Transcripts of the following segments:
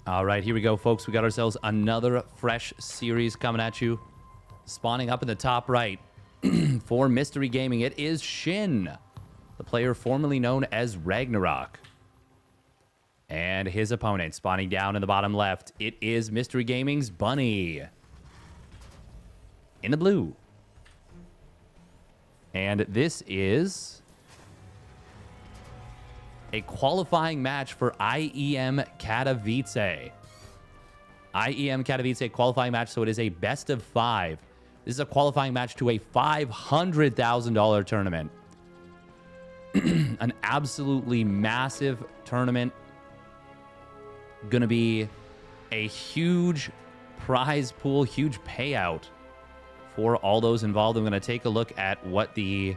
All right, here we go, folks. We got ourselves another fresh series coming at you. Spawning up in the top right for Mystery Gaming, it is SHIN, the player formerly known as Ragnarok. And his opponent, spawning down in the bottom left, it is Mystery Gaming's Bunny. In the blue. And this is a qualifying match for IEM Katowice. IEM Katowice qualifying match, so it is a best of 5. This is a qualifying match to a $500,000 tournament. An absolutely massive tournament. Gonna be a huge prize pool, huge payout for all those involved. I'm gonna take a look at what the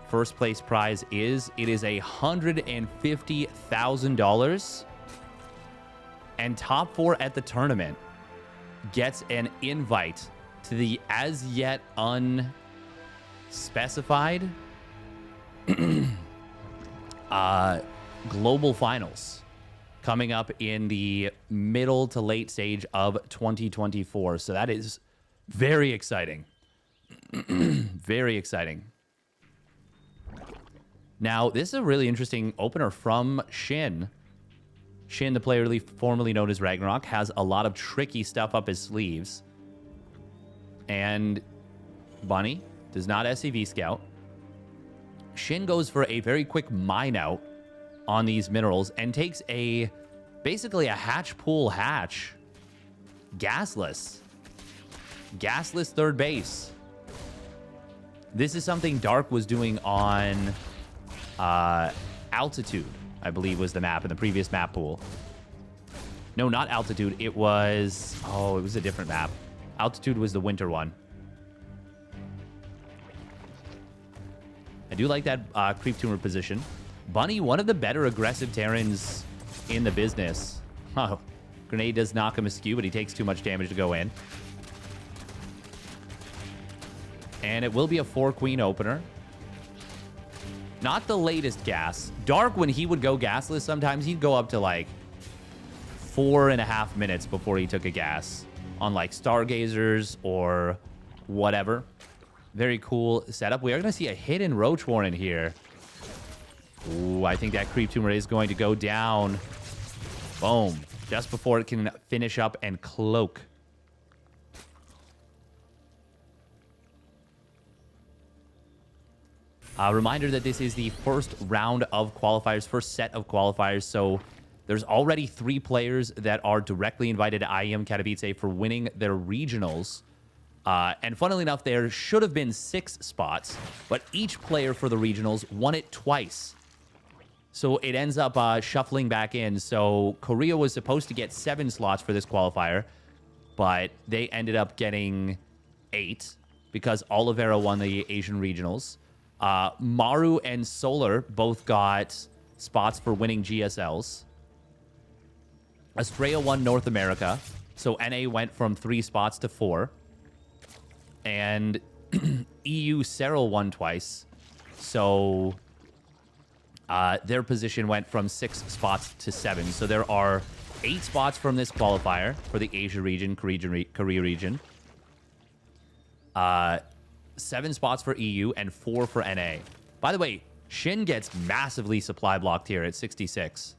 first place prize is. It is $150,000. And top 4 at the tournament gets an invite to the as yet unspecified global finals coming up in the middle to late stage of 2024. So that is very exciting. Very exciting. Now, this is a really interesting opener from SHIN. SHIN, the player formerly known as Ragnarok, has a lot of tricky stuff up his sleeves. And Bunny does not SCV scout. SHIN goes for a very quick mine out on these minerals and takes basically a hatch pool hatch. Gasless third base. This is something Dark was doing on Altitude, I believe was the map in the previous map pool. No, not Altitude. It was a different map. Altitude was the winter one. I do like that creep tumor position. Bunny, one of the better aggressive Terrans in the business. Oh, grenade does knock him askew, but he takes too much damage to go in. And it will be a 4-queen opener. Not the latest gas. Dark, when he would go gasless, sometimes he'd go up to like 4.5 minutes before he took a gas on like Stargazers or whatever. Very cool setup. We are going to see a hidden Roach Warren here. Ooh, I think that creep tumor is going to go down. Boom. Just before it can finish up and cloak. Reminder that this is the first round of qualifiers, first set of qualifiers. So there's already 3 players that are directly invited to IEM Katowice for winning their regionals. And funnily enough, there should have been 6 spots, but each player for the regionals won it twice. So it ends up shuffling back in. So Korea was supposed to get 7 slots for this qualifier, but they ended up getting 8 because Olivera won the Asian regionals. Maru and Solar both got spots for winning GSLs. Estrella won North America, so NA went from 3 spots to 4. And EU Cyril won twice, so their position went from 6 spots to 7. So there are 8 spots from this qualifier for the Asia region, Korea region. 7 spots for EU and 4 for NA. By the way, SHIN gets massively supply blocked here at 66.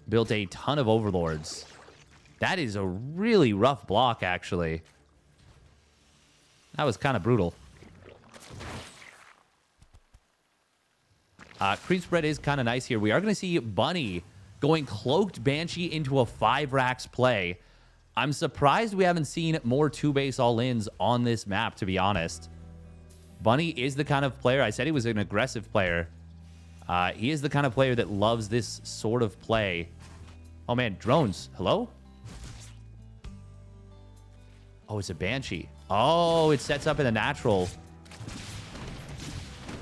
Built a ton of overlords. That is a really rough block, actually. That was kind of brutal. Creep spread is kind of nice here. We are going to see Bunny going Cloaked Banshee into a 5 racks play. I'm surprised we haven't seen more 2-base all-ins on this map, to be honest. Bunny is the kind of player, I said he was an aggressive player. He is the kind of player that loves this sort of play. Oh man, drones. Hello? Oh, it's a Banshee. Oh, it sets up in the natural.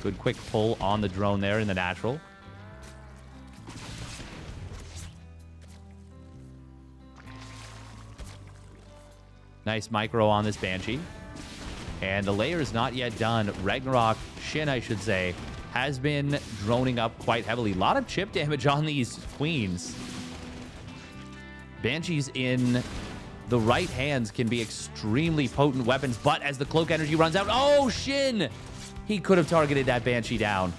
Good quick pull on the drone there in the natural. Nice micro on this Banshee. And the layer is not yet done. Ragnarok, SHIN, I should say, has been droning up quite heavily. A lot of chip damage on these queens. Banshees in the right hands can be extremely potent weapons, but as the cloak energy runs out, oh, SHIN! He could have targeted that Banshee down.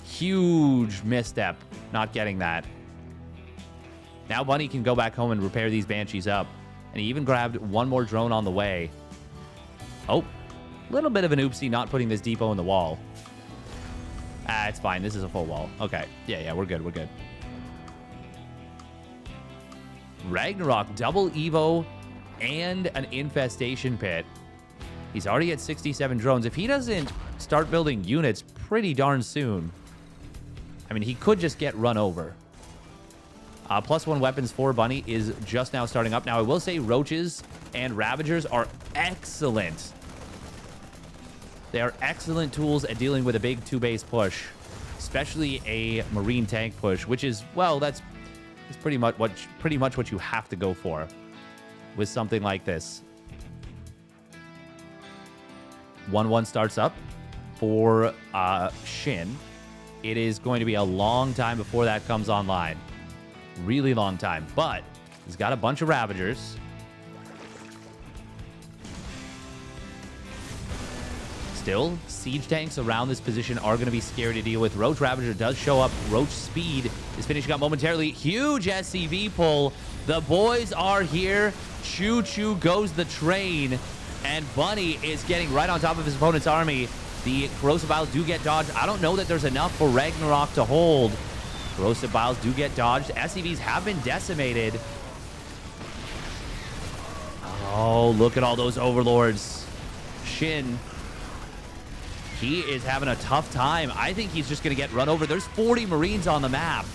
Huge misstep not getting that. Now Bunny can go back home and repair these Banshees up. And he even grabbed one more drone on the way. Oh, a little bit of an oopsie not putting this depot in the wall. Ah, it's fine. This is a full wall. Okay. Yeah, we're good. We're good. Ragnarok, double Evo, and an infestation pit. He's already at 67 drones. If he doesn't start building units pretty darn soon, I mean, he could just get run over. +1 weapons for Bunny is just now starting up. Now, I will say Roaches and Ravagers are excellent. They are excellent tools at dealing with a big 2-base push, especially a Marine tank push, which is, well, that's pretty much what you have to go for with something like this. 1-1 starts up for SHIN. It is going to be a long time before that comes online. Really long time, but he's got a bunch of Ravagers. Still, siege tanks around this position are going to be scary to deal with. Roach Ravager does show up. Roach Speed is finishing up momentarily. Huge SCV pull. The boys are here. Choo-choo goes the train. And Bunny is getting right on top of his opponent's army. The Corrosive Biles do get dodged. I don't know that there's enough for Ragnarok to hold. Corrosive Biles do get dodged. SCVs have been decimated. Oh, look at all those Overlords. SHIN, he is having a tough time. I think he's just going to get run over. There's 40 Marines on the map.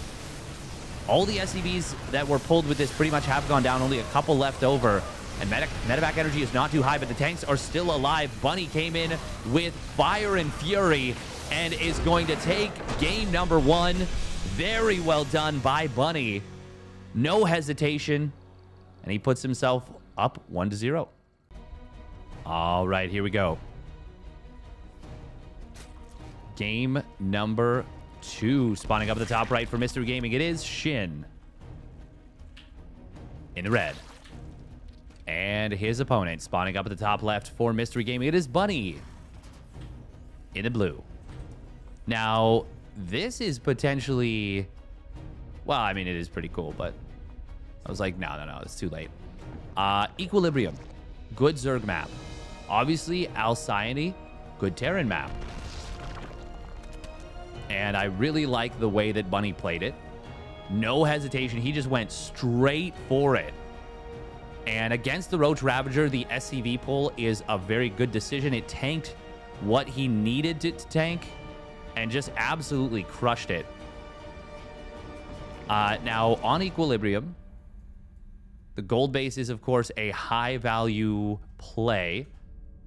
All the SCVs that were pulled with this pretty much have gone down. Only a couple left over. And medevac energy is not too high, but the tanks are still alive. Bunny came in with fire and fury and is going to take game number 1. Very well done by Bunny. No hesitation. And he puts himself up 1-0. All right, here we go. Game number 2. Spawning up at the top right for Mystery Gaming. It is SHIN in the red. And his opponent spawning up at the top left for Mystery Gaming. It is Bunny in the blue. Now, this is potentially... Well, I mean, it is pretty cool, but I was like, no, it's too late. Equilibrium. Good Zerg map. Obviously, Alcyone. Good Terran map. And I really like the way that Bunny played it. No hesitation. He just went straight for it. And against the Roach Ravager, the SCV pull is a very good decision. It tanked what he needed it to tank and just absolutely crushed it. Now, on Equilibrium, the gold base is, of course, a high-value play.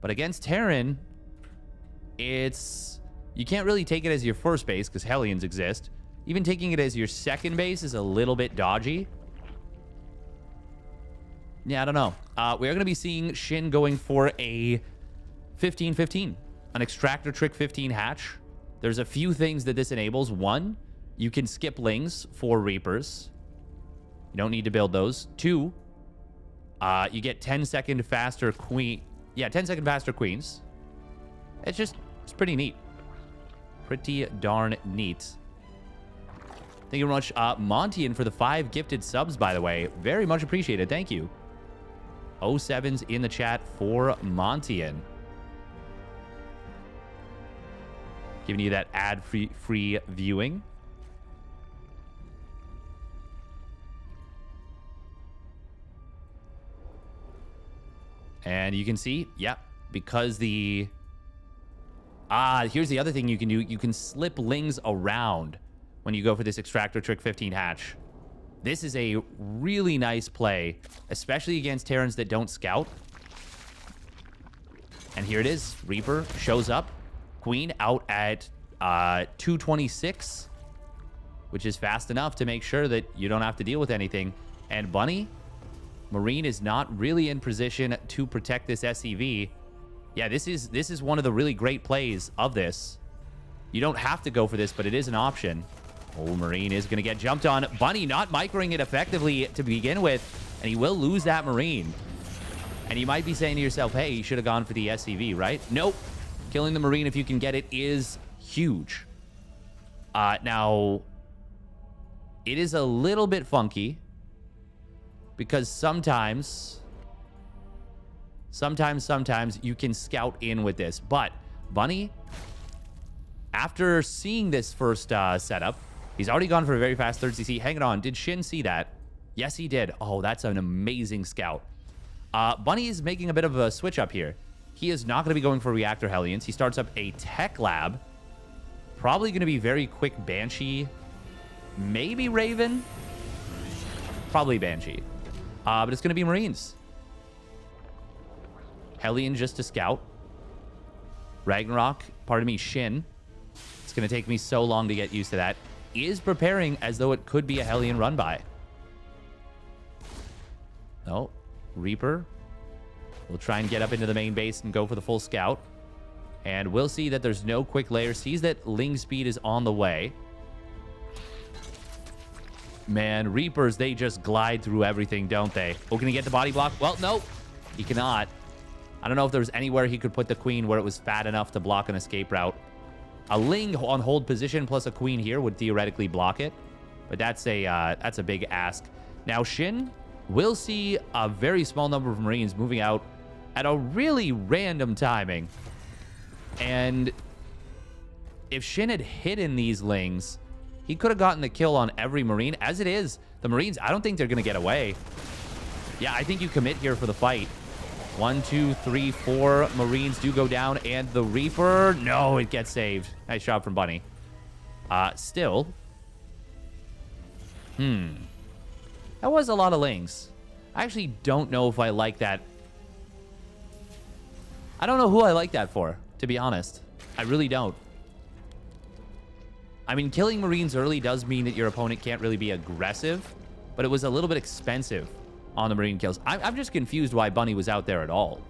But against Terran, it's... You can't really take it as your first base because Hellions exist. Even taking it as your second base is a little bit dodgy. Yeah, I don't know. We're going to be seeing SHIN going for a 15-15. An Extractor Trick 15 hatch. There's a few things that this enables. One, you can skip lings for Reapers. You don't need to build those. Two, you get 10-second faster queen. Yeah, 10-second faster queens. It's pretty neat. Pretty darn neat. Thank you very much, Montian, for the 5 gifted subs, by the way. Very much appreciated. Thank you. 07's in the chat for Montian. Giving you that ad-free viewing. And you can see, yeah, because the... here's the other thing you can do. You can slip lings around when you go for this Extractor Trick 15 hatch. This is a really nice play, especially against Terrans that don't scout. And here it is. Reaper shows up. Queen out at 226, which is fast enough to make sure that you don't have to deal with anything. And Bunny, Marine is not really in position to protect this SCV. Yeah, this is one of the really great plays of this. You don't have to go for this, but it is an option. Oh, Marine is going to get jumped on. Bunny not microing it effectively to begin with. And he will lose that Marine. And you might be saying to yourself, hey, you should have gone for the SCV, right? Nope. Killing the Marine, if you can get it, is huge. Now, it is a little bit funky. Because sometimes you can scout in with this. But Bunny, after seeing this first setup, he's already gone for a very fast third CC. Hang on. Did Shin see that? Yes, he did. Oh, that's an amazing scout. Bunny is making a bit of a switch up here. He is not going to be going for Reactor Hellions. He starts up a Tech Lab. Probably going to be very quick Banshee. Maybe Raven. Probably Banshee. But it's going to be Marines. Hellion just to scout. Ragnarok, pardon me, Shin. It's going to take me so long to get used to that. Is preparing as though it could be a Hellion run by. No. Reaper. We'll try and get up into the main base and go for the full scout. And we'll see that there's no quick layer. Sees that Ling speed is on the way. Man, Reapers, they just glide through everything, don't they? Oh, can he get the body block? Well, no, he cannot. I don't know if there was anywhere he could put the Queen where it was fat enough to block an escape route. A Ling on hold position plus a Queen here would theoretically block it. But that's a big ask. Now, Shin will see a very small number of Marines moving out at a really random timing. And if Shin had hidden these Lings, he could have gotten the kill on every Marine. As it is, the Marines, I don't think they're going to get away. Yeah, I think you commit here for the fight. 1, 2, 3, 4 Marines do go down. And the Reaper, no, it gets saved. Nice job from Bunny. Still. That was a lot of Lings. I actually don't know if I like that. I don't know who I like that for, to be honest. I really don't. I mean, killing Marines early does mean that your opponent can't really be aggressive, but it was a little bit expensive on the Marine kills. I'm just confused why Bunny was out there at all.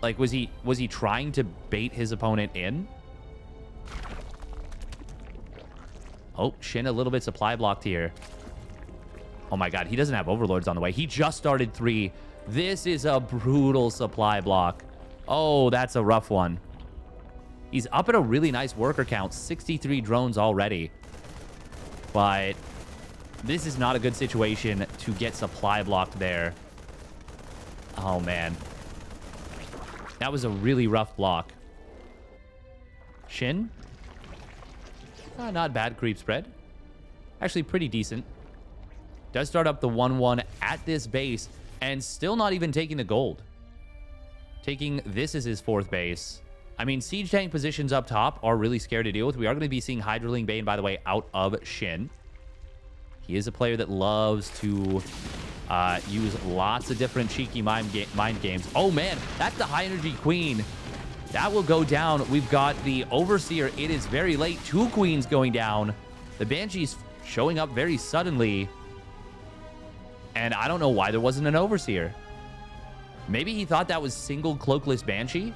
Like, was he trying to bait his opponent in? Oh, Shin a little bit supply blocked here. Oh my god, he doesn't have Overlords on the way. He just started 3. This is a brutal supply block. Oh, that's a rough one. He's up at a really nice worker count. 63 drones already. But this is not a good situation to get supply blocked there. Oh, man. That was a really rough block. Shin? Not bad creep spread. Actually, pretty decent. Does start up the 1-1 at this base. And still not even taking the gold. Taking this as his 4th base. I mean, siege tank positions up top are really scary to deal with. We are going to be seeing Hydraling Bane, by the way, out of Shin. He is a player that loves to use lots of different cheeky mind games. Oh, man, that's the high-energy Queen. That will go down. We've got the Overseer. It is very late. 2 Queens going down. The Banshee's showing up very suddenly. And I don't know why there wasn't an Overseer. Maybe he thought that was single cloakless Banshee.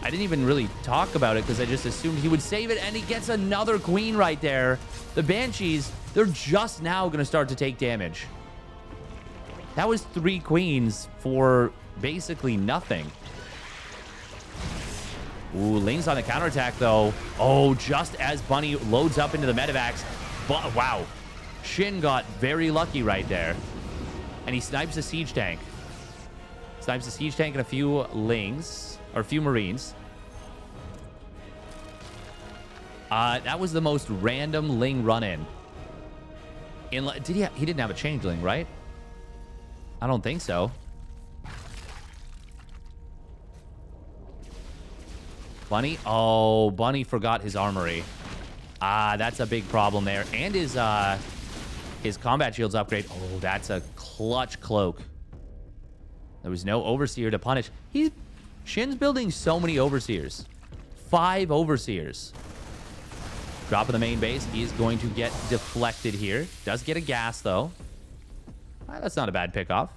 I didn't even really talk about it because I just assumed he would save it, and he gets another Queen right there. The Banshees, they're just now going to start to take damage. That was 3 Queens for basically nothing. Ooh, Ling's on the counterattack, though. Oh, just as Bunny loads up into the medevacs. But, wow. Shin got very lucky right there. And he snipes a siege tank. Snipes a siege tank and a few Lings. Or a few Marines. That was the most random Ling run-in. He didn't have a changeling, right? I don't think so. Bunny? Oh, Bunny forgot his armory. That's a big problem there. And his combat shields upgrade. Oh, that's a clutch cloak. There was no Overseer to punish. Shin's building so many Overseers. 5 Overseers. Drop in the main base. He is going to get deflected here. Does get a gas, though. That's not a bad pickoff.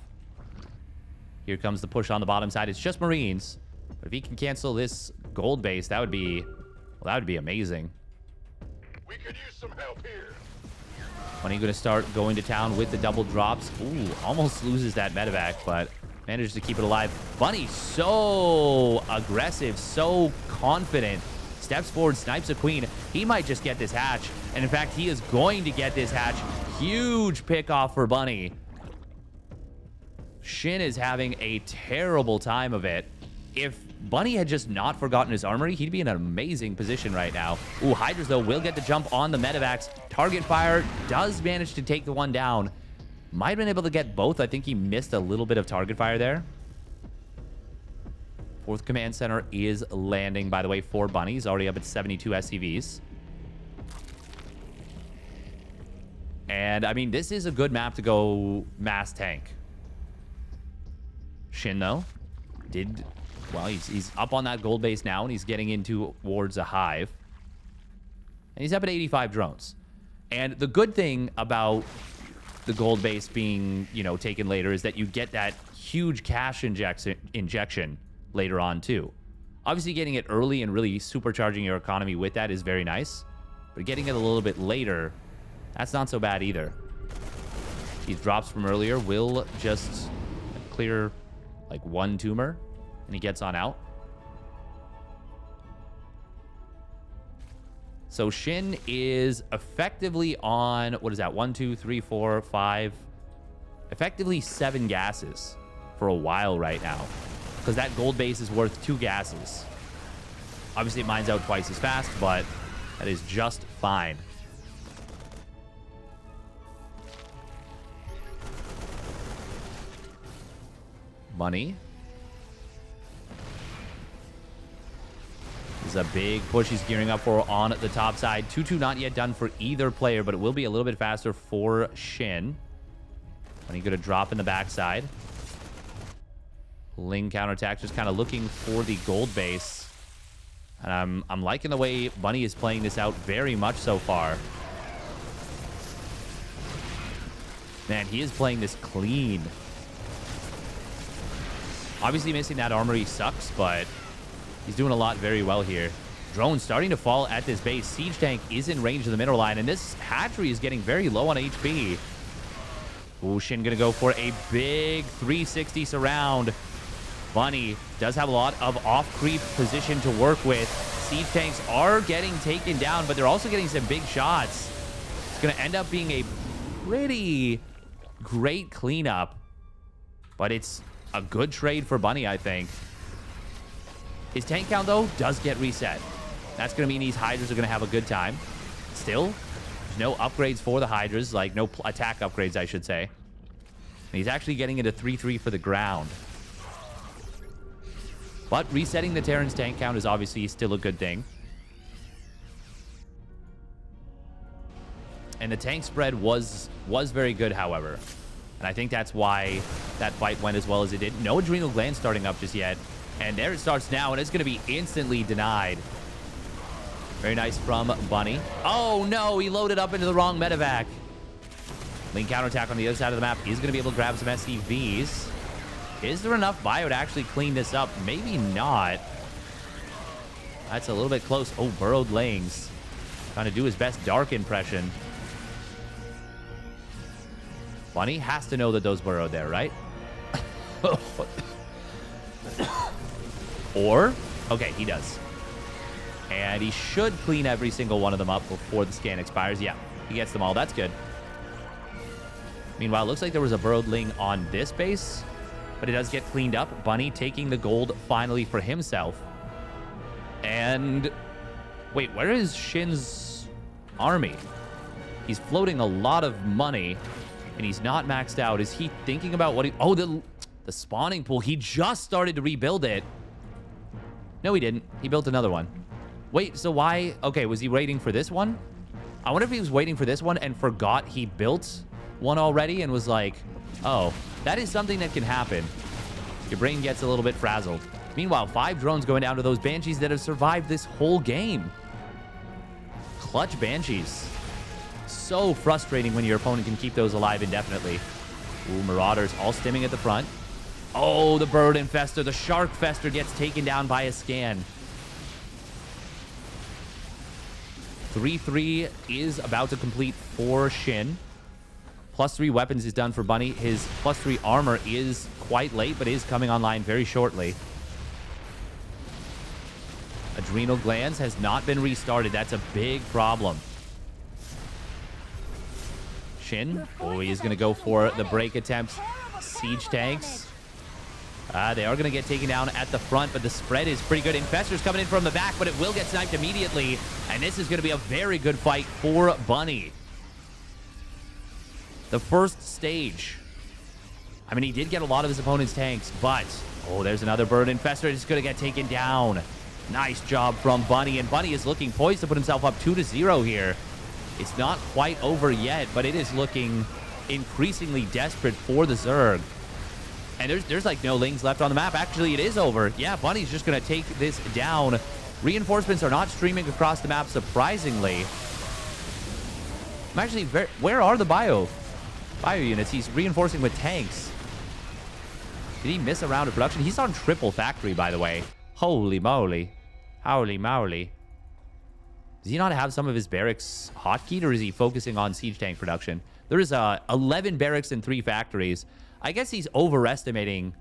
Here comes the push on the bottom side. It's just Marines. But if he can cancel this gold base, that would be... Well, that would be amazing. We could use some help here. Bunny going to start going to town with the double drops. Ooh, almost loses that medevac, but manages to keep it alive. Bunny so aggressive, so confident. Steps forward, snipes a queen. He might just get this hatch. And in fact, he is going to get this hatch. Huge pick off for Bunny. SHIN is having a terrible time of it. If Bunny had just not forgotten his armory, he'd be in an amazing position right now. Ooh, Hydras, though, will get the jump on the medevacs. Target fire does manage to take the one down. Might have been able to get both. I think he missed a little bit of target fire there. 4th command center is landing, by the way, for Bunny. He's already up at 72 SCVs. And, I mean, this is a good map to go mass tank. SHIN, though, well, he's up on that gold base now, and he's getting into towards a hive. And he's up at 85 drones. And the good thing about the gold base being, you know, taken later is that you get that huge cash injection later on, too. Obviously, getting it early and really supercharging your economy with that is very nice. But getting it a little bit later, that's not so bad either. These drops from earlier will just clear like one tumor, and he gets on out. So SHIN is effectively on, what is that? 1, 2, 3, 4, 5. Effectively 7 gases for a while right now. Because that gold base is worth 2 gases. Obviously, it mines out twice as fast, but that is just fine. Bunny. This is a big push he's gearing up for on the top side. 2-2 not yet done for either player, but it will be a little bit faster for SHIN. Bunny going to drop in the backside. Ling counterattack, just kind of looking for the gold base. And I'm liking the way Bunny is playing this out very much so far. Man, he is playing this clean. Obviously, missing that armory sucks, but he's doing a lot very well here. Drone starting to fall at this base. Siege tank is in range of the mineral line, and this hatchery is getting very low on HP. Ooh, SHIN gonna go for a big 360 surround. Bunny does have a lot of off-creep position to work with. Siege tanks are getting taken down, but they're also getting some big shots. It's gonna end up being a pretty great cleanup, but it's a good trade for Bunny, I think. His tank count, though, does get reset. That's going to mean these Hydras are going to have a good time. Still, there's no upgrades for the Hydras, like no attack upgrades, I should say. And he's actually getting into 3-3 for the ground. But resetting the Terran's tank count is obviously still a good thing. And the tank spread was very good, however. And I think that's why that fight went as well as it did. No adrenal gland starting up just yet. And there it starts now, and it's going to be instantly denied. Very nice from Bunny. Oh, no, he loaded up into the wrong medevac. Ling counterattack on the other side of the map is going to be able to grab some SCVs. Is there enough bio to actually clean this up? Maybe not. That's a little bit close. Oh, burrowed Lings. Trying to do his best dark impression. Bunny has to know that those burrowed there, right? Or, okay, he does. And he should clean every single one of them up before the scan expires. Yeah, he gets them all. That's good. Meanwhile, it looks like there was a burrowed Ling on this base, but it does get cleaned up. Bunny taking the gold finally for himself. And wait, where is SHIN's army? He's floating a lot of money. And he's not maxed out. Is he thinking about what he... Oh, the spawning pool. He just started to rebuild it. No, he didn't. He built another one. Wait, so why... Okay, was he waiting for this one? I wonder if he was waiting for this one and forgot he built one already and was like, oh, that is something that can happen. Your brain gets a little bit frazzled. Meanwhile, 5 drones going down to those Banshees that have survived this whole game. Clutch Banshees. So frustrating when your opponent can keep those alive indefinitely. Ooh, Marauders all stimming at the front. Oh, the Bird Infester, the Shark Fester gets taken down by a scan. 3-3 is about to complete for SHIN. +3 weapons is done for Bunny. His +3 armor is quite late, but is coming online very shortly. Adrenal glands has not been restarted. That's a big problem. SHIN. Oh, he's going to go for the break attempts. Siege tanks. They are going to get taken down at the front, but the spread is pretty good. Infester's coming in from the back, but it will get sniped immediately. And this is going to be a very good fight for Bunny. The first stage. I mean, he did get a lot of his opponent's tanks, but... Oh, there's another bird. Infester is going to get taken down. Nice job from Bunny, and Bunny is looking poised to put himself up 2-0 here. It's not quite over yet, but it is looking increasingly desperate for the Zerg. And there's like no lings left on the map. Actually, it is over. Yeah, Bunny's just going to take this down. Reinforcements are not streaming across the map, surprisingly. I'm actually where are the bio units? He's reinforcing with tanks. Did he miss a round of production? He's on triple factory, by the way. Holy moly. Holy moly. Does he not have some of his barracks hotkeyed, or is he focusing on siege tank production? There is 11 barracks and 3 factories. I guess he's overestimating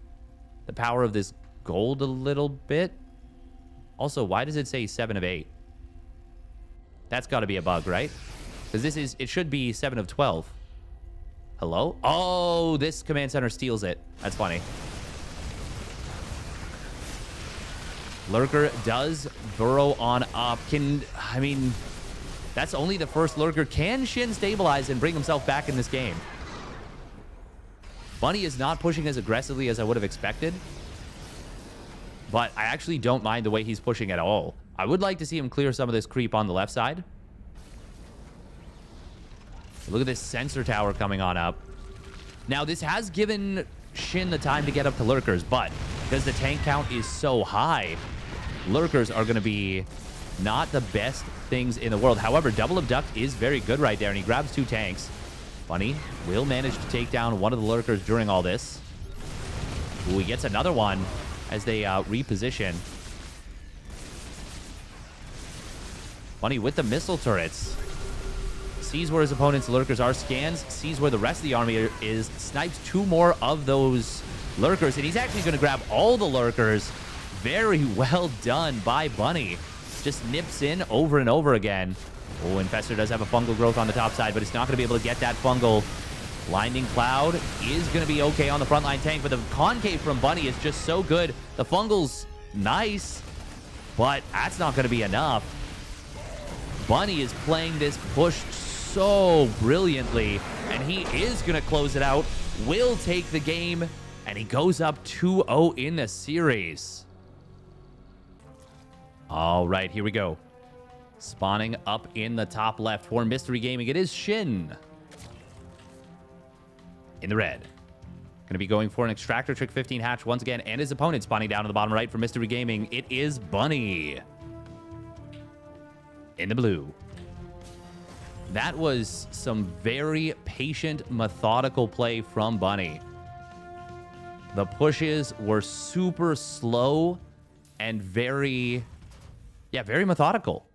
the power of this gold a little bit. Also, why does it say 7 of 8? That's got to be a bug, right? Because it should be 7 of 12. Hello? Oh, this command center steals it. That's funny. Lurker does burrow on up. I mean, that's only the first Lurker. Can SHIN stabilize and bring himself back in this game? Bunny is not pushing as aggressively as I would have expected, but I actually don't mind the way he's pushing at all. I would like to see him clear some of this creep on the left side. Look at this sensor tower coming on up. Now, this has given SHIN the time to get up to Lurkers, but because the tank count is so high, Lurkers are going to be not the best things in the world. However, double abduct is very good right there, and he grabs 2 tanks. Bunny will manage to take down one of the Lurkers during all this. Ooh, he gets another one as they reposition. Bunny with the missile turrets. Sees where his opponent's Lurkers are, scans, sees where the rest of the army is, snipes 2 more of those Lurkers, and he's actually going to grab all the Lurkers. Very well done by Bunny. Just nips in over and over again. Oh, Infestor does have a fungal growth on the top side, but it's not going to be able to get that fungal. Blinding Cloud is going to be okay on the frontline tank, but the concave from Bunny is just so good. The fungal's nice, but that's not going to be enough. Bunny is playing this push so brilliantly, and he is going to close it out. Will take the game, and he goes up 2-0 in the series. All right, here we go. Spawning up in the top left for Mystery Gaming, it is SHIN. In the red. Going to be going for an Extractor Trick 15 hatch once again, and his opponent spawning down to the bottom right for Mystery Gaming. It is Bunny. In the blue. That was some very patient, methodical play from Bunny. The pushes were super slow and very methodical.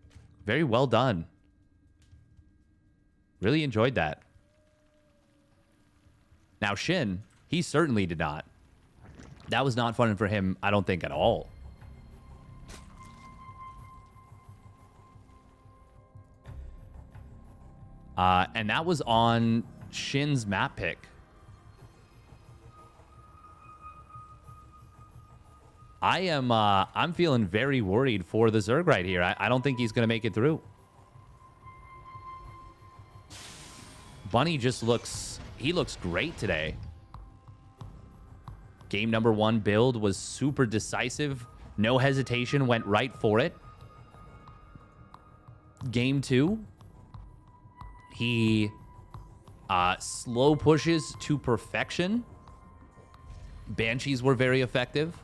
Very well done. Really enjoyed that. Now, SHIN, he certainly did not. That was not fun for him, I don't think, at all. And that was on SHIN's map pick. I'm feeling very worried for the Zerg right here. I don't think he's going to make it through. Bunny just looks great today. Game number 1 build was super decisive. No hesitation, went right for it. Game 2, he slow pushes to perfection. Banshees were very effective.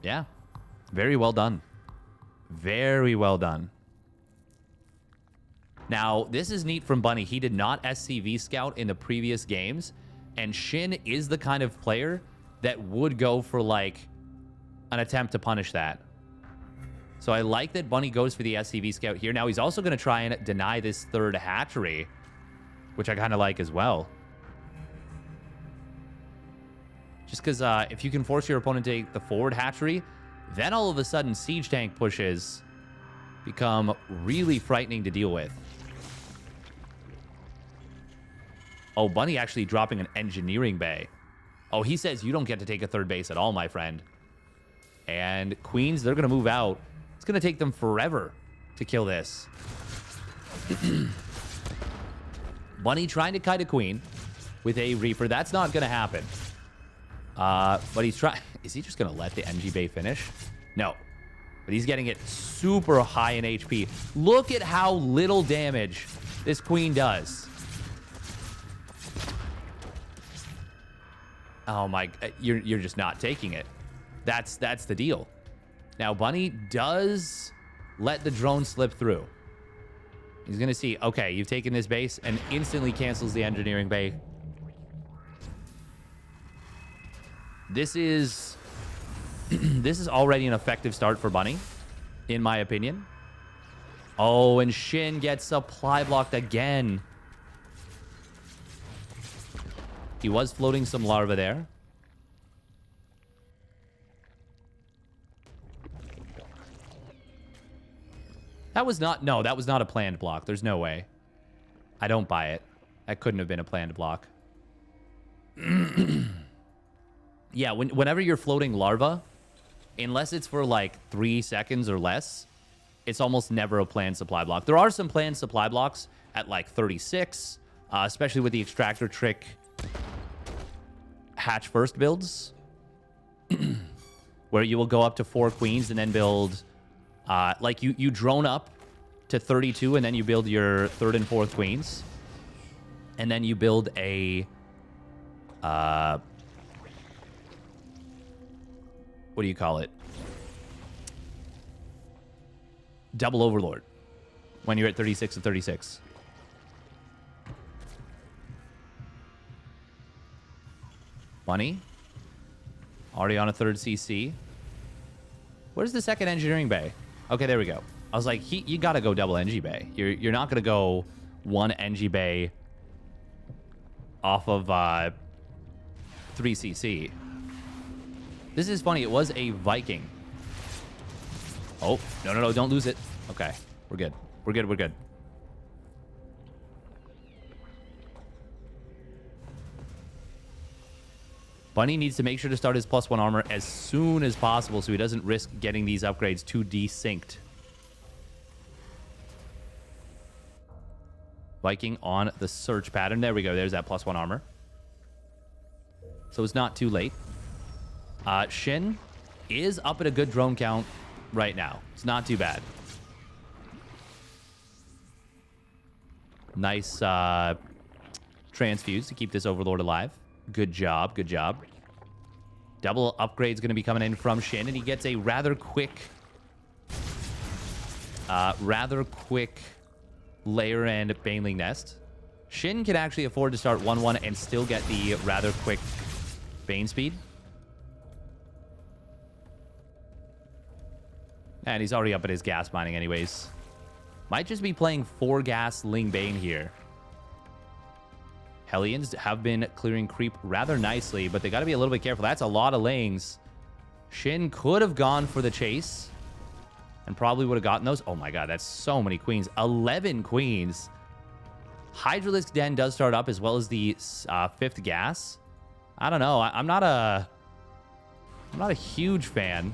Yeah, very well done. Very well done. Now, this is neat from Bunny. He did not SCV scout in the previous games, and SHIN is the kind of player that would go for, like, an attempt to punish that. So I like that Bunny goes for the SCV scout here. Now, he's also going to try and deny this third hatchery. which I kind of like as well. Just because if you can force your opponent to take the forward hatchery, then all of a sudden siege tank pushes become really frightening to deal with. Oh, Bunny actually dropping an engineering bay. Oh, he says you don't get to take a third base at all, my friend. And Queens, they're going to move out. It's going to take them forever to kill this. Bunny trying to kite a Queen with a Reaper. That's not going to happen. But he's trying... Is he just going to let the NG Bay finish? No. But he's getting it super high in HP. Look at how little damage this Queen does. Oh my... You're just not taking it. That's the deal. Now, Bunny does let the drone slip through. He's going to see, okay, you've taken this base, and instantly cancels the engineering bay. This is already an effective start for Bunny, in my opinion. Oh, and SHIN gets supply blocked again. He was floating some larva there. That was not a planned block. There's no way. I don't buy it. That couldn't have been a planned block. Yeah, whenever you're floating larva, unless it's for like 3 seconds or less, it's almost never a planned supply block. There are some planned supply blocks at like 36, especially with the extractor trick hatch first builds, where you will go up to 4 queens and then build, like you drone up to 32 and then you build your 3rd and 4th queens, and then you build a what do you call it? Double Overlord when you're at 36 and 36. Bunny already on a 3rd CC. Where's the 2nd engineering bay? Okay, there we go. I was like, you gotta go double NG bay. You're not gonna go 1 NG bay off of 3 CC. This is funny. It was a Viking. Oh, no, don't lose it. Okay, we're good. We're good. Bunny needs to make sure to start his +1 armor as soon as possible so he doesn't risk getting these upgrades too desynced. Viking on the search pattern. There we go. There's that +1 armor. So it's not too late. SHIN is up at a good drone count right now. It's not too bad. Nice transfuse to keep this Overlord alive. Good job. Double upgrade's going to be coming in from SHIN, and he gets a rather quick layer and Baneling Nest. SHIN can actually afford to start 1-1 and still get the rather quick Bane speed. And he's already up at his gas mining anyways. Might just be playing 4 gas Ling Bane here. Hellions have been clearing creep rather nicely, but they got to be a little bit careful. That's a lot of Lings. SHIN could have gone for the chase and probably would have gotten those. Oh my god, that's so many queens. 11 queens. Hydralisk Den does start up as well as the 5th gas. I don't know. I'm not a huge fan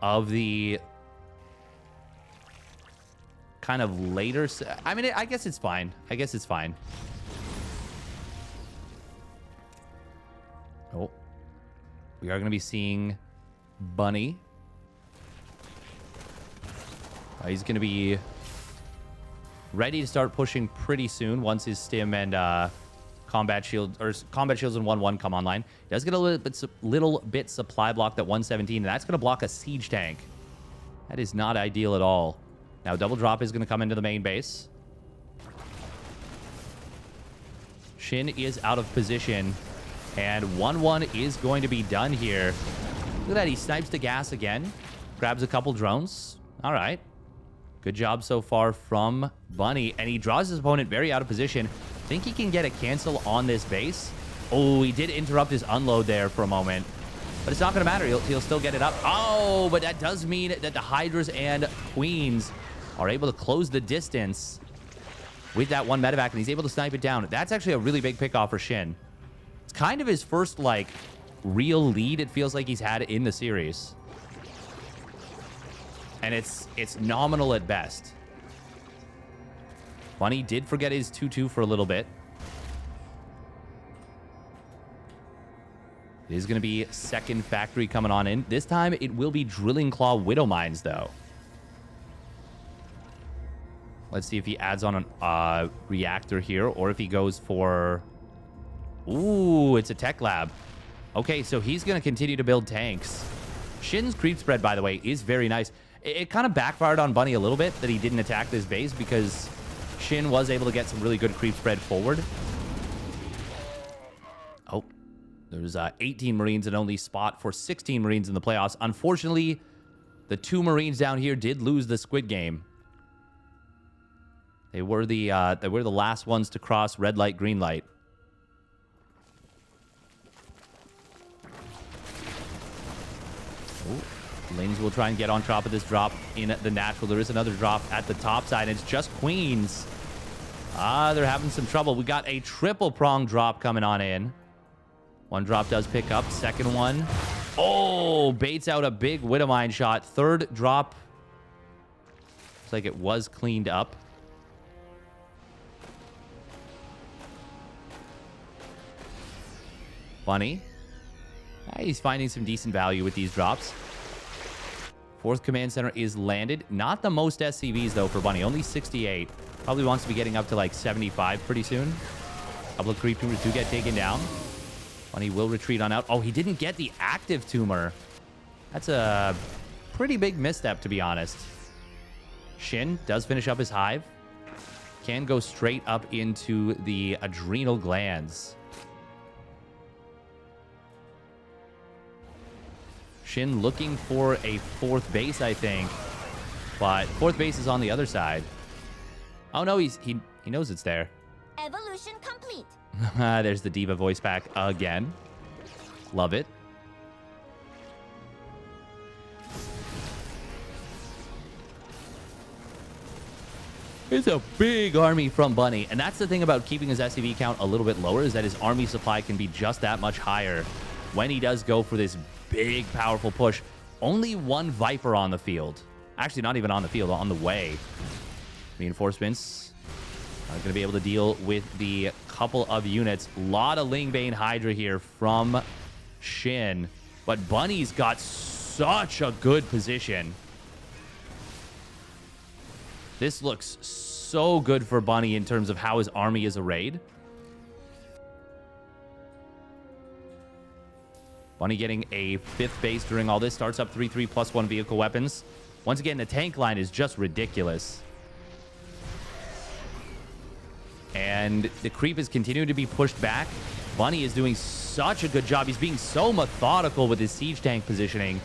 of the kind of later... I mean, I guess it's fine. Oh. We are going to be seeing Bunny. He's going to be ready to start pushing pretty soon once his stim and combat shields and 1-1 come online. He does get a little bit supply block at 117, and that's going to block a siege tank. That is not ideal at all. Now, double drop is going to come into the main base. SHIN is out of position, and 1-1 is going to be done here. Look at that. He snipes the gas again. Grabs a couple drones. All right. Good job so far from Bunny. And he draws his opponent very out of position. Think he can get a cancel on this base. Oh, he did interrupt his unload there for a moment. But it's not going to matter. He'll still get it up. Oh, but that does mean that the Hydras and Queens are able to close the distance with that one medevac, and he's able to snipe it down. That's actually a really big pickoff for SHIN. It's kind of his first, like, real lead it feels like he's had in the series. And it's nominal at best. Bunny did forget his 2-2 for a little bit. It is going to be second factory coming on in. This time, it will be Drilling Claw Widow Mines, though. Let's see if he adds on a reactor here, or if he goes for... Ooh, it's a tech lab. Okay, so he's going to continue to build tanks. SHIN's creep spread, by the way, is very nice. It kind of backfired on Bunny a little bit that he didn't attack this base, because SHIN was able to get some really good creep spread forward. Oh, there's 18 Marines and only spot for 16 Marines in the playoffs. Unfortunately, the 2 Marines down here did lose the Squid Game. They were the last ones to cross red light, green light. Ooh. Lings will try and get on top of this drop in the natural. There is another drop at the top side, and it's just Queens. They're having some trouble. We got a triple prong drop coming on in. One drop does pick up. Second one. Oh, baits out a big Widowmine shot. Third drop. Looks like it was cleaned up. Bunny. He's finding some decent value with these drops. Fourth command center is landed. Not the most SCVs, though, for Bunny. Only 68. Probably wants to be getting up to, like, 75 pretty soon. A couple of creep tumors do get taken down. Bunny will retreat on out. Oh, he didn't get the active tumor. That's a pretty big misstep, to be honest. SHIN does finish up his hive. Can go straight up into the adrenal glands. SHIN looking for a fourth base, I think. But fourth base is on the other side. Oh, no, he knows it's there. Evolution complete. There's the Diva voice pack again. Love it. It's a big army from Bunny. And that's the thing about keeping his SCV count a little bit lower, is that his army supply can be just that much higher when he does go for this big, powerful push. Only one Viper on the field. Actually, not even on the field, on the way. Reinforcements are going to be able to deal with the couple of units. A lot of Lingbane Hydra here from SHIN. But Bunny's got such a good position. This looks so good for Bunny in terms of how his army is arrayed. Bunny getting a fifth base during all this. Starts up 3/3 +1 vehicle weapons. Once again, the tank line is just ridiculous. And the creep is continuing to be pushed back. Bunny is doing such a good job. He's being so methodical with his siege tank positioning.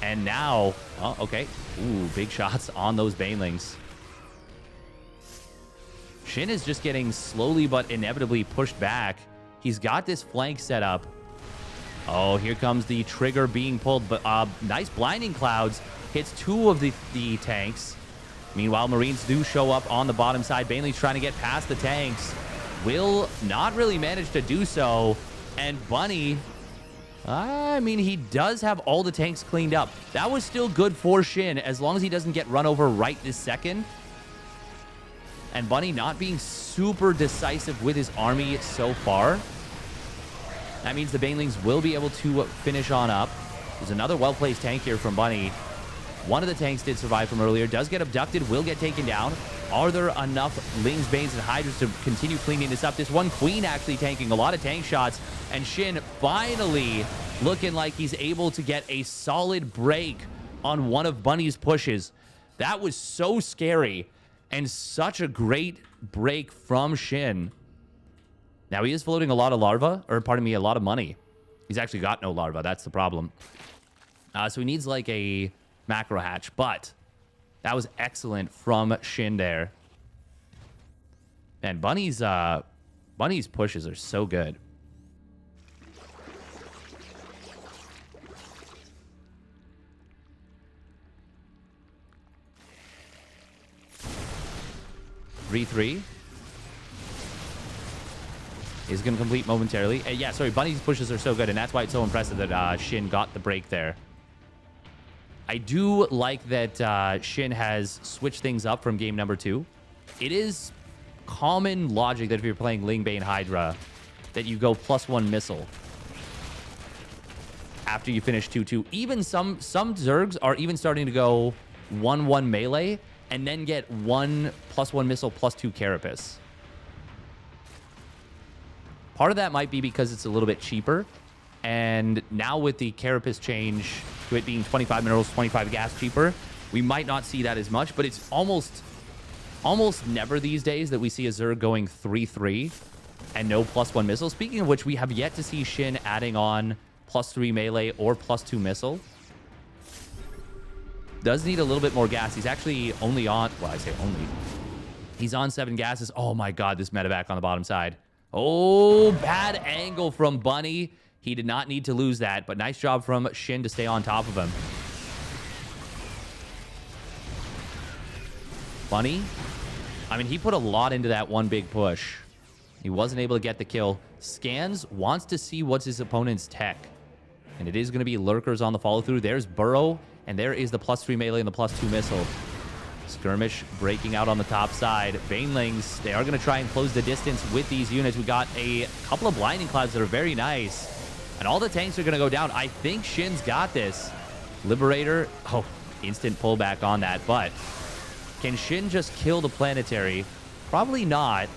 And now... Oh, okay. Ooh, big shots on those banelings. SHIN is just getting slowly but inevitably pushed back. He's got this flank set up. Oh, here comes the trigger being pulled. But nice blinding clouds. Hits 2 of the tanks. Meanwhile, Marines do show up on the bottom side. Baneley's trying to get past the tanks. Will not really manage to do so. And Bunny, I mean, he does have all the tanks cleaned up. That was still good for SHIN, as long as he doesn't get run over right this second. And Bunny not being super decisive with his army so far. That means the Banelings will be able to finish on up. There's another well-placed tank here from Bunny. One of the tanks did survive from earlier. Does get abducted. Will get taken down. Are there enough Lings, Banes, and Hydras to continue cleaning this up? This one Queen actually tanking a lot of tank shots. And SHIN finally looking like he's able to get a solid break on one of Bunny's pushes. That was so scary. And such a great break from SHIN. Now, he is floating a lot of larva. Or, pardon me, a lot of money. He's actually got no larva. That's the problem. So he needs like a... macro hatch, but That was excellent from SHIN there. Man, Bunny's pushes are so good. Three is going to complete momentarily. Yeah, sorry, Bunny's pushes are so good, and that's why it's so impressive that SHIN got the break there. I do like that SHIN has switched things up from game number 2. It is common logic that if you're playing Lingbane Hydra, that you go +1 missile after you finish 2-2. Even some Zergs are even starting to go 1-1 melee and then get +1 missile +2 carapace. Part of that might be because it's a little bit cheaper. And now with the carapace change to it being 25 minerals, 25 gas cheaper, we might not see that as much, but it's almost never these days that we see a Zerg going 3-3 and no +1 missile. Speaking of which, we have yet to see SHIN adding on +3 melee or +2 missile. Does need a little bit more gas. He's actually only on, well, I say only. He's on 7 gases. Oh my God, this medevac on the bottom side. Oh, bad angle from Bunny. He did not need to lose that, but nice job from SHIN to stay on top of him. Bunny, I mean, he put a lot into that one big push. He wasn't able to get the kill. Scans wants to see what's his opponent's tech. And it is going to be lurkers on the follow-through. There's Burrow, and there is the +3 melee and the +2 missile. Skirmish breaking out on the top side. Banelings, they are going to try and close the distance with these units. We got a couple of blinding clouds that are very nice. And all the tanks are going to go down. I think SHIN's got this. Liberator, oh, instant pullback on that. But can SHIN just kill the planetary? Probably not.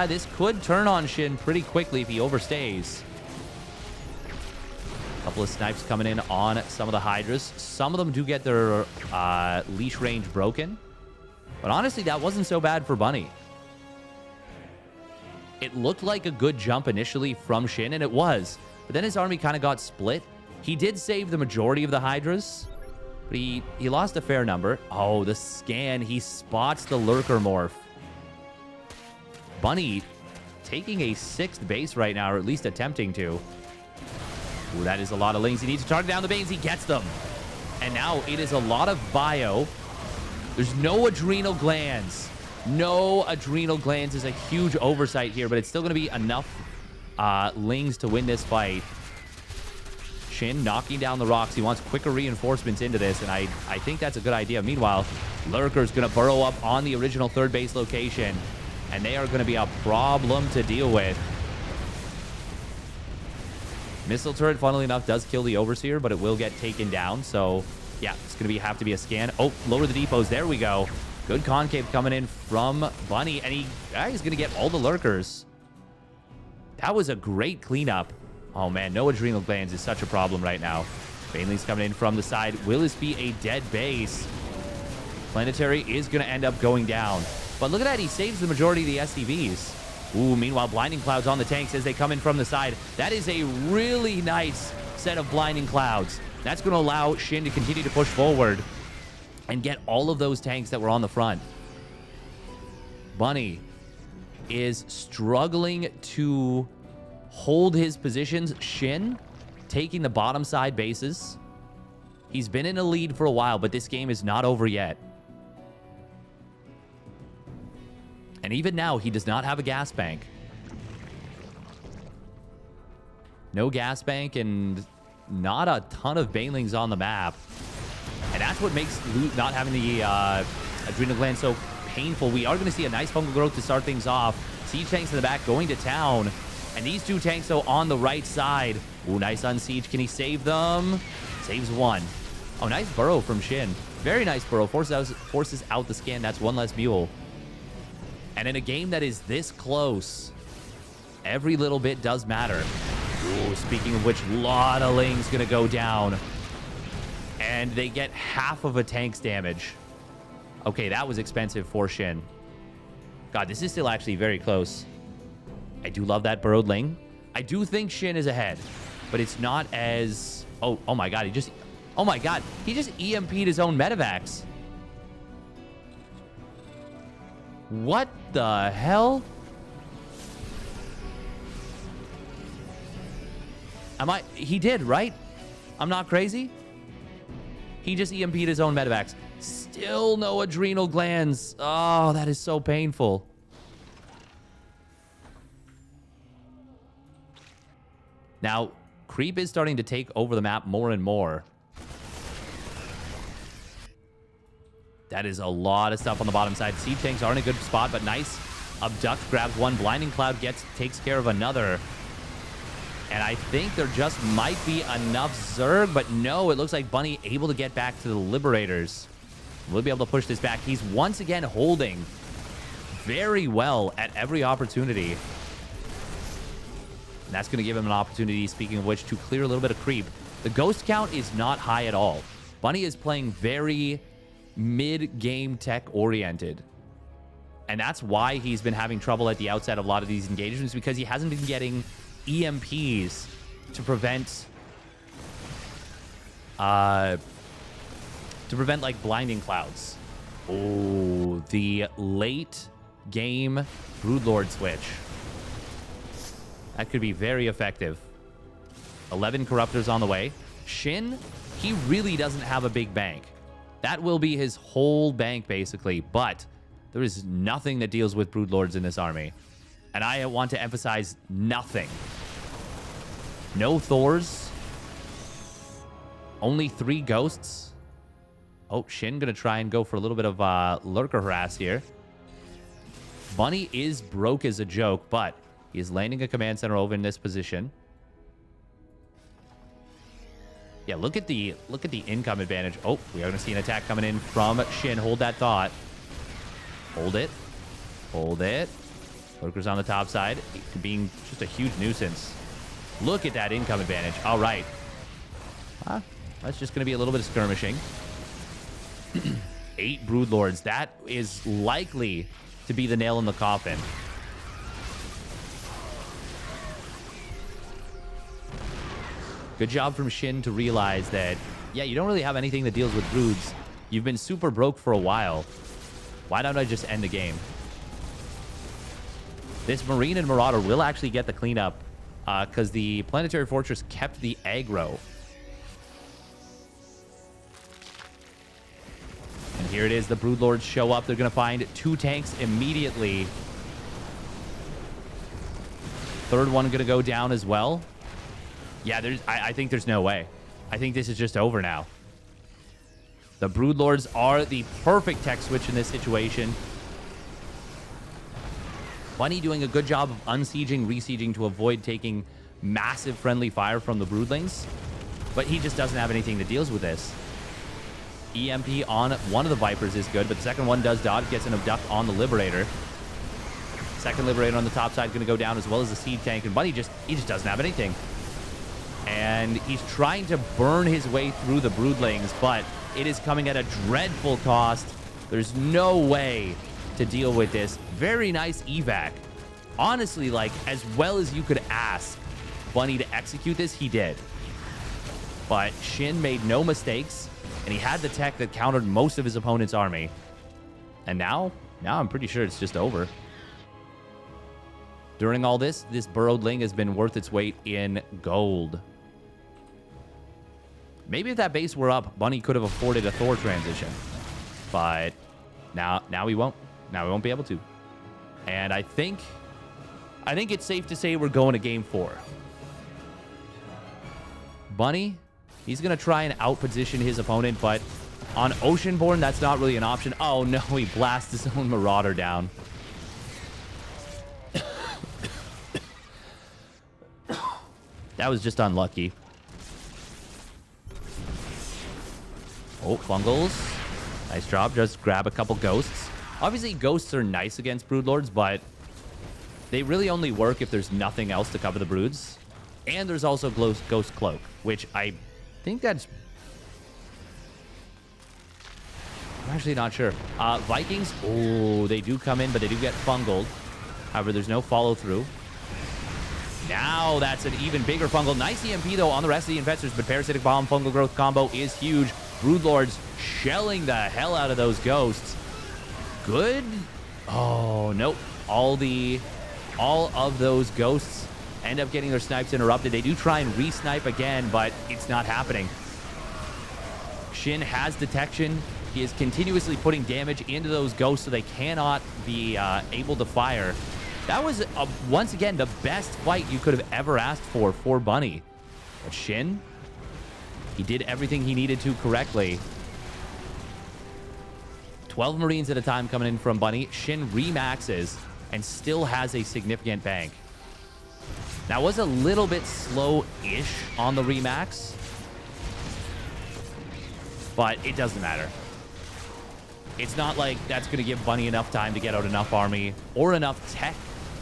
This could turn on SHIN pretty quickly if he overstays. A couple of snipes coming in on some of the Hydras. Some of them do get their leash range broken. But honestly, that wasn't so bad for Bunny. It looked like a good jump initially from SHIN, and it was. But then his army kind of got split. He did save the majority of the Hydras, but he lost a fair number. Oh, the scan. He spots the Lurker Morph. Bunny taking a 6th base right now, or at least attempting to. Ooh, that is a lot of lings. He needs to target down the Banes. He gets them. And now it is a lot of bio. There's no adrenal glands. No adrenal glands is a huge oversight here, but it's still going to be enough lings to win this fight. SHIN knocking down the rocks. He wants quicker reinforcements into this, and I think that's a good idea. Meanwhile, Lurker's going to burrow up on the original 3rd base location, and they are going to be a problem to deal with. Missile turret, funnily enough, does kill the Overseer, but it will get taken down. So, yeah, it's going to have to be a scan. Oh, lower the depots. There we go. Good concave coming in from Bunny, and he's going to get all the Lurkers. That was a great cleanup. Oh, man, no adrenal glands is such a problem right now. Baneling's coming in from the side. Will this be a dead base? Planetary is going to end up going down. But look at that. He saves the majority of the SCVs. Ooh, meanwhile, blinding clouds on the tanks as they come in from the side. That is a really nice set of blinding clouds. That's going to allow SHIN to continue to push forward and get all of those tanks that were on the front. Bunny is struggling to hold his positions. SHIN taking the bottom side bases. He's been in a lead for a while, but this game is not over yet. And even now, he does not have a gas bank. No gas bank and not a ton of Banelings on the map. And that's what makes Loot not having the adrenal gland so painful. We are going to see a nice fungal growth to start things off. Siege tanks in the back going to town. And these 2 tanks, though, on the right side. Ooh, nice on Siege. Can he save them? Saves 1. Oh, nice burrow from SHIN. Very nice burrow. Forces out the scan. That's 1 less mule. And in a game that is this close, every little bit does matter. Ooh, speaking of which, a lot of lings going to go down. And they get half of a tank's damage. Okay, that was expensive for SHIN. God, this is still actually very close. I do love that burrowed ling. I do think SHIN is ahead, but it's not as... Oh my God, Oh my god, he just EMP'd his own medevacs. What the hell? He did, right? I'm not crazy? He just EMP'd his own medevacs. Still no adrenal glands. Oh, that is so painful. Now, creep is starting to take over the map more and more. That is a lot of stuff on the bottom side. Siege tanks are in a good spot, but nice. Abduct grabs one. Blinding Cloud takes care of another. And I think there just might be enough Zerg, but no, it looks like Bunny able to get back to the Liberators. We'll be able to push this back. He's once again holding very well at every opportunity. And that's going to give him an opportunity, speaking of which, to clear a little bit of creep. The ghost count is not high at all. Bunny is playing very mid-game tech-oriented. And that's why he's been having trouble at the outset of a lot of these engagements, because he hasn't been getting EMPs to prevent like blinding clouds. Oh, the late game Broodlord switch. That could be very effective. 11 Corruptors on the way. SHIN, he really doesn't have a big bank. That will be his whole bank, basically. But there is nothing that deals with Broodlords in this army. And I want to emphasize nothing. No Thors. Only 3 Ghosts. Oh, SHIN going to try and go for a little bit of Lurker harass here. Bunny is broke as a joke, but he is landing a command center over in this position. Yeah, look at the income advantage. Oh, we are going to see an attack coming in from SHIN. Hold that thought. Hold it. Hold it. Lurkers on the top side. Being just a huge nuisance. Look at that income advantage. All right. That's just going to be a little bit of skirmishing. 8 Broodlords. That is likely to be the nail in the coffin. Good job from SHIN to realize that, yeah, you don't really have anything that deals with broods. You've been super broke for a while. Why don't I just end the game? This Marine and Marauder will actually get the cleanup because the Planetary Fortress kept the aggro. And here it is. The Broodlords show up. They're going to find 2 tanks immediately. Third one going to go down as well. Yeah, I think there's no way. I think this is just over now. The Broodlords are the perfect tech switch in this situation. Bunny doing a good job of unsieging, resieging to avoid taking massive friendly fire from the Broodlings. But he just doesn't have anything that deals with this. EMP on one of the Vipers is good, but the second one does dodge, gets an Abduct on the Liberator. Second Liberator on the top side going to go down, as well as the Siege Tank. And Bunny he just doesn't have anything. And he's trying to burn his way through the Broodlings, but it is coming at a dreadful cost. There's no way to deal with this. Very nice evac. Honestly, like, as well as you could ask Bunny to execute this, he did. But SHIN made no mistakes, and he had the tech that countered most of his opponent's army. And now I'm pretty sure it's just over. During all this Burrowed Ling has been worth its weight in gold. Maybe if that base were up, Bunny could have afforded a Thor transition. But now we won't. Now we won't be able to. And I think it's safe to say we're going to game 4. Bunny, he's going to try and outposition his opponent, but on Oceanborn, that's not really an option. Oh, no, he blasts his own Marauder down. That was just unlucky. Oh, Fungals. Nice job. Just grab a couple Ghosts. Obviously, Ghosts are nice against Broodlords, but they really only work if there's nothing else to cover the Broods. And there's also Ghost Cloak, which I think that's... I'm actually not sure. Vikings, oh, they do come in, but they do get Fungled. However, there's no follow-through. Now that's an even bigger fungal. Nice EMP, though, on the rest of the investors, but Parasitic Bomb, Fungal Growth combo is huge. Broodlords shelling the hell out of those ghosts. Good. Oh, nope. All of those ghosts end up getting their snipes interrupted. They do try and re-snipe again, but it's not happening. SHIN has detection. He is continuously putting damage into those ghosts so they cannot be able to fire. That was, once again, the best fight you could have ever asked for Bunny. But SHIN, he did everything he needed to correctly. 12 Marines at a time coming in from Bunny. SHIN remaxes and still has a significant bank. Now, was a little bit slow-ish on the remax, but it doesn't matter. It's not like that's going to give Bunny enough time to get out enough army or enough tech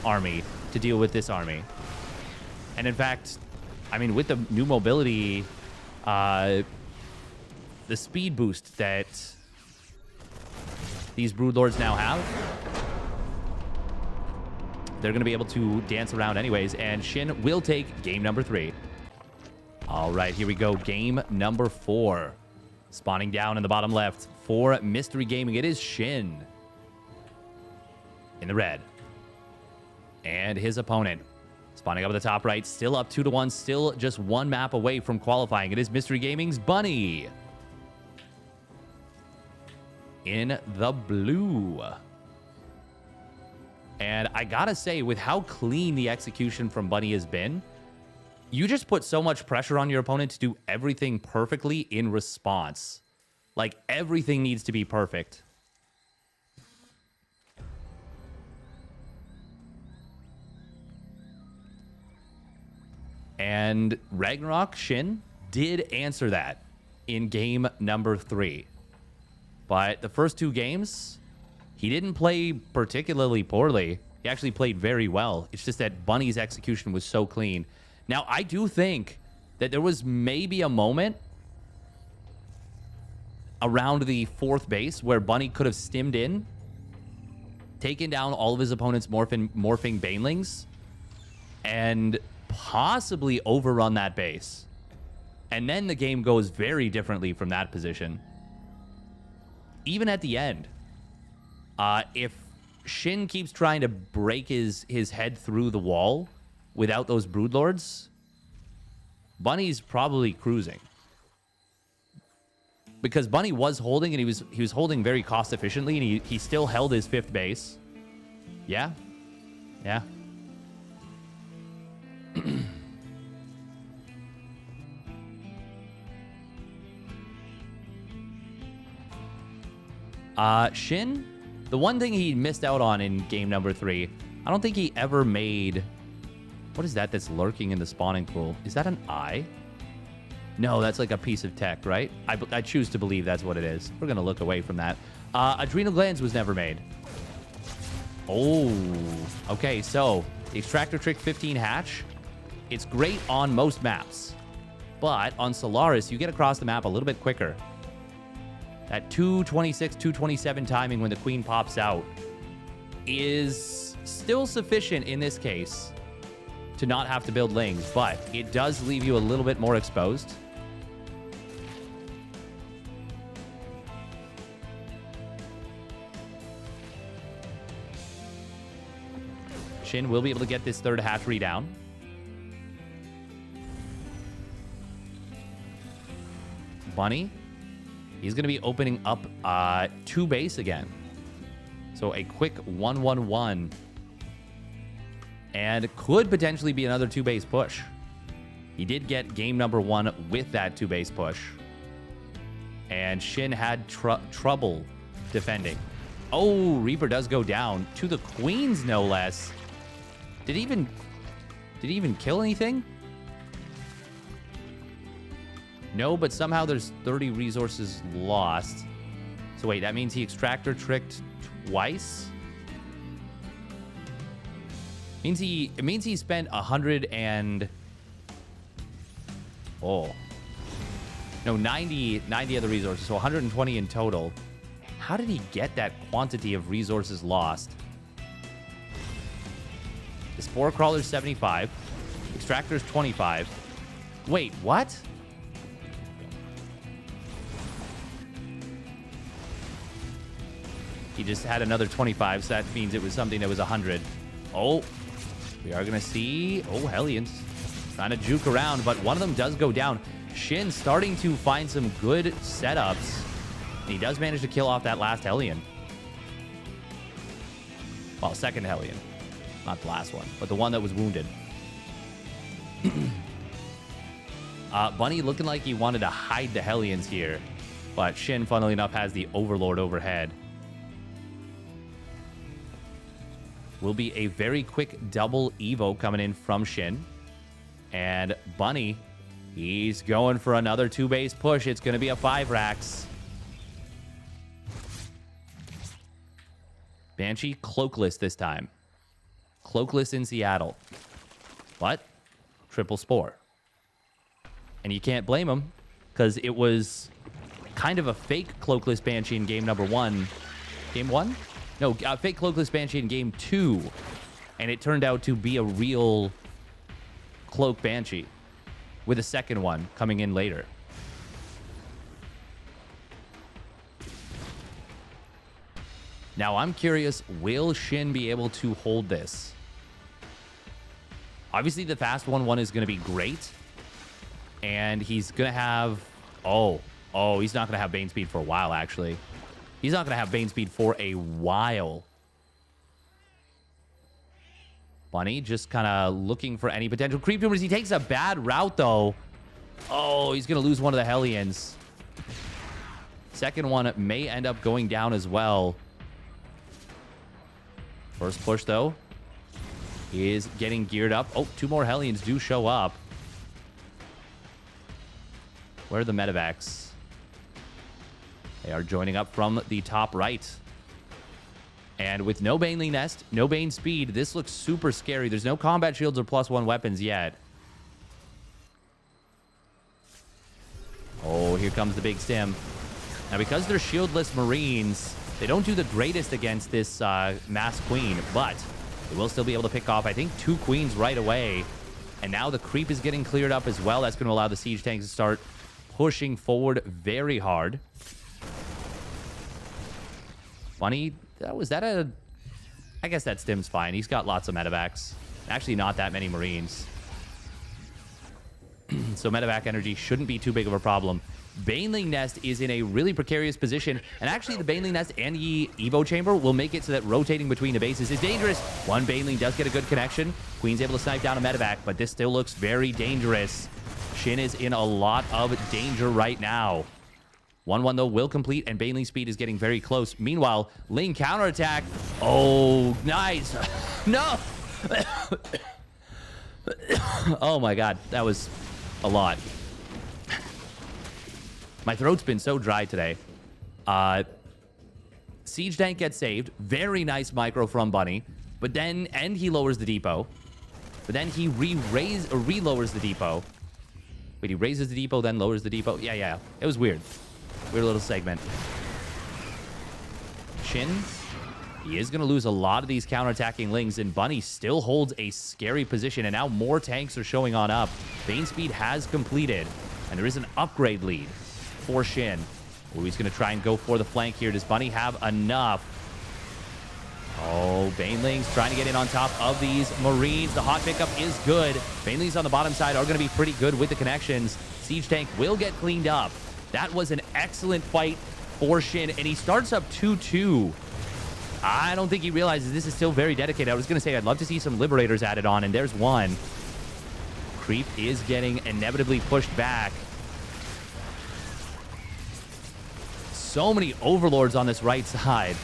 army to deal with this army. And in fact, I mean, with the new mobility, the speed boost that these Broodlords now have, they're going to be able to dance around anyways, and SHIN will take game number 3. All right, here we go. Game number 4. Spawning down in the bottom left for Mystery Gaming. It is SHIN in the red. And his opponent spawning up at the top right, still up 2-1, still just one map away from qualifying. It is Mystery Gaming's Bunny in the blue. And I gotta say, with how clean the execution from Bunny has been, you just put so much pressure on your opponent to do everything perfectly in response. Like, everything needs to be perfect. And Ragnarok, SHIN, did answer that in game number 3. But the first 2 games, he didn't play particularly poorly. He actually played very well. It's just that Bunny's execution was so clean. Now, I do think that there was maybe a moment around the 4th base where Bunny could have stimmed in, taken down all of his opponent's morphing banelings, and possibly overrun that base. And then the game goes very differently from that position. Even at the end, if SHIN keeps trying to break his head through the wall without those Broodlords, Bunny's probably cruising. Because Bunny was holding, and he was holding very cost efficiently, and he still held his 5th base. Yeah. Yeah. SHIN, the one thing he missed out on in game number 3, I don't think he ever made... What is that that's lurking in the spawning pool? Is that an eye? No, that's like a piece of tech, right? I choose to believe that's what it is. We're going to look away from that. Adrenal glands was never made. Oh, okay. So the Extractor Trick 15 hatch, it's great on most maps. But on Solaris, you get across the map a little bit quicker. That 226, 227 timing when the queen pops out is still sufficient in this case to not have to build lings, but it does leave you a little bit more exposed. SHIN will be able to get this 3rd hatchery down. Bunny, he's going to be opening up 2 base again. So a quick 1-1-1. And it could potentially be another 2 base push. He did get game number 1 with that 2 base push. And SHIN had trouble defending. Oh, Reaper does go down to the queens, no less. Did he even kill anything? No, but somehow there's 30 resources lost. So wait, that means he Extractor tricked twice? It means he spent 100 and... Oh. No, 90 other resources, so 120 in total. How did he get that quantity of resources lost? The Spore Crawler's 75. Extractor's 25. Wait, what? He just had another 25, so that means it was something that was 100. Oh, we are going to see... Oh, Hellions. Trying to juke around, but one of them does go down. SHIN starting to find some good setups. And he does manage to kill off that last Hellion. Well, second Hellion. Not the last one, but the one that was wounded. Bunny looking like he wanted to hide the Hellions here. But SHIN, funnily enough, has the Overlord overhead. Will be a very quick double Evo coming in from SHIN. And Bunny, he's going for another 2-base push. It's going to be a 5 racks. Banshee cloakless this time. Cloakless in Seattle. But triple spore. And you can't blame him because it was kind of a fake cloakless Banshee in game number 1. Game 1? No, fake cloakless Banshee in game 2. And it turned out to be a real cloak Banshee with a second one coming in later. Now, I'm curious, will SHIN be able to hold this? Obviously, the fast 1-1 is going to be great. And he's going to have... Oh, he's not going to have Bane Speed for a while, actually. He's not going to have Bane Speed for a while. Bunny just kind of looking for any potential creep tumors. He takes a bad route, though. Oh, he's going to lose one of the Hellions. Second one may end up going down as well. First push, though, is getting geared up. Oh, 2 more Hellions do show up. Where are the medevacs? They are joining up from the top right. And with no Baneling Nest, no Bane Speed, this looks super scary. There's no combat shields or +1 weapons yet. Oh, here comes the big stim. Now, because they're shieldless Marines, they don't do the greatest against this Mass Queen, but they will still be able to pick off, I think, 2 Queens right away. And now the creep is getting cleared up as well. That's going to allow the siege tanks to start pushing forward very hard. Bunny, was that a... I guess that stim's fine. He's got lots of medevacs. Actually, not that many Marines. So medevac energy shouldn't be too big of a problem. Baneling Nest is in a really precarious position, and actually the Baneling Nest and the Evo Chamber will make it so that rotating between the bases is dangerous. One Baneling does get a good connection. Queen's able to snipe down a medevac, but this still looks very dangerous. SHIN is in a lot of danger right now. 1-1, though, will complete, and Baneling Speed is getting very close. Meanwhile, Ling counterattack. Oh, nice. No! Oh, my God. That was a lot. My throat's been so dry today. Siege tank gets saved. Very nice micro from Bunny. But then, and he lowers the depot. But then he re-lowers the depot. Wait, he raises the depot, then lowers the depot? Yeah. It was weird. Weird little segment. SHIN, he is going to lose a lot of these counterattacking Lings, and Bunny still holds a scary position, and now more tanks are showing on up. Bane Speed has completed, and there is an upgrade lead for SHIN. Oh, he's going to try and go for the flank here. Does Bunny have enough? Oh, Banelings trying to get in on top of these Marines. The hot pickup is good. Banelings on the bottom side are going to be pretty good with the connections. Siege tank will get cleaned up. That was an excellent fight for SHIN, and he starts up 2-2. I don't think he realizes this is still very dedicated. I was going to say I'd love to see some Liberators added on, and there's one. Creep is getting inevitably pushed back. So many Overlords on this right side.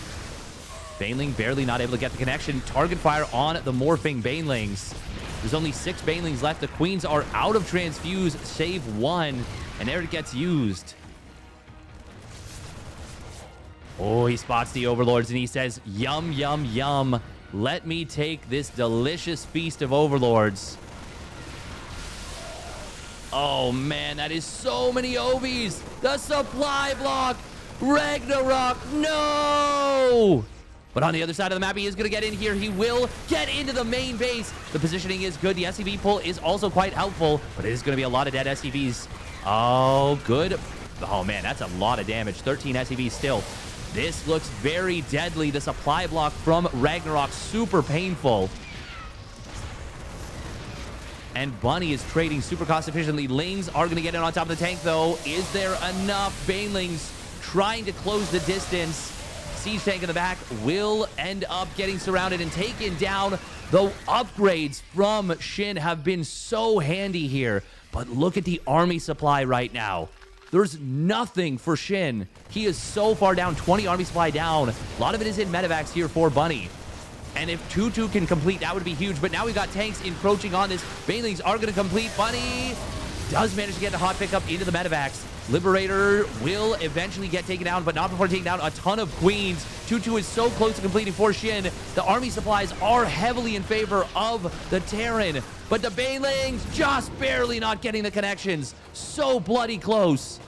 Baneling barely not able to get the connection. Target fire on the morphing Banelings. There's only 6 Banelings left. The Queens are out of transfuse, save 1, and there it gets used. Oh, he spots the Overlords, and he says, yum, yum, yum. Let me take this delicious feast of Overlords. Oh, man, that is so many Ovies. The supply block. Ragnarok, no! But on the other side of the map, he is going to get in here. He will get into the main base. The positioning is good. The SCV pull is also quite helpful, but it is going to be a lot of dead SCVs. Oh, good. Oh, man, that's a lot of damage. 13 SCVs still. This looks very deadly. The supply block from Ragnarok, super painful. And Bunny is trading super cost efficiently. Lings are going to get in on top of the tank, though. Is there enough? Banelings trying to close the distance. Siege tank in the back will end up getting surrounded and taken down. The upgrades from SHIN have been so handy here. But look at the army supply right now. There's nothing for SHIN. He is so far down, 20 army supply down. A lot of it is in medevacs here for Bunny. And if 2-2 can complete, that would be huge. But now we've got tanks encroaching on this. Banelings are going to complete. Bunny does manage to get the hot pickup into the medevacs. Liberator will eventually get taken down, but not before taking down a ton of queens. 2-2 is so close to completing for SHIN. The army supplies are heavily in favor of the Terran, but the Banelings just barely not getting the connections. So bloody close.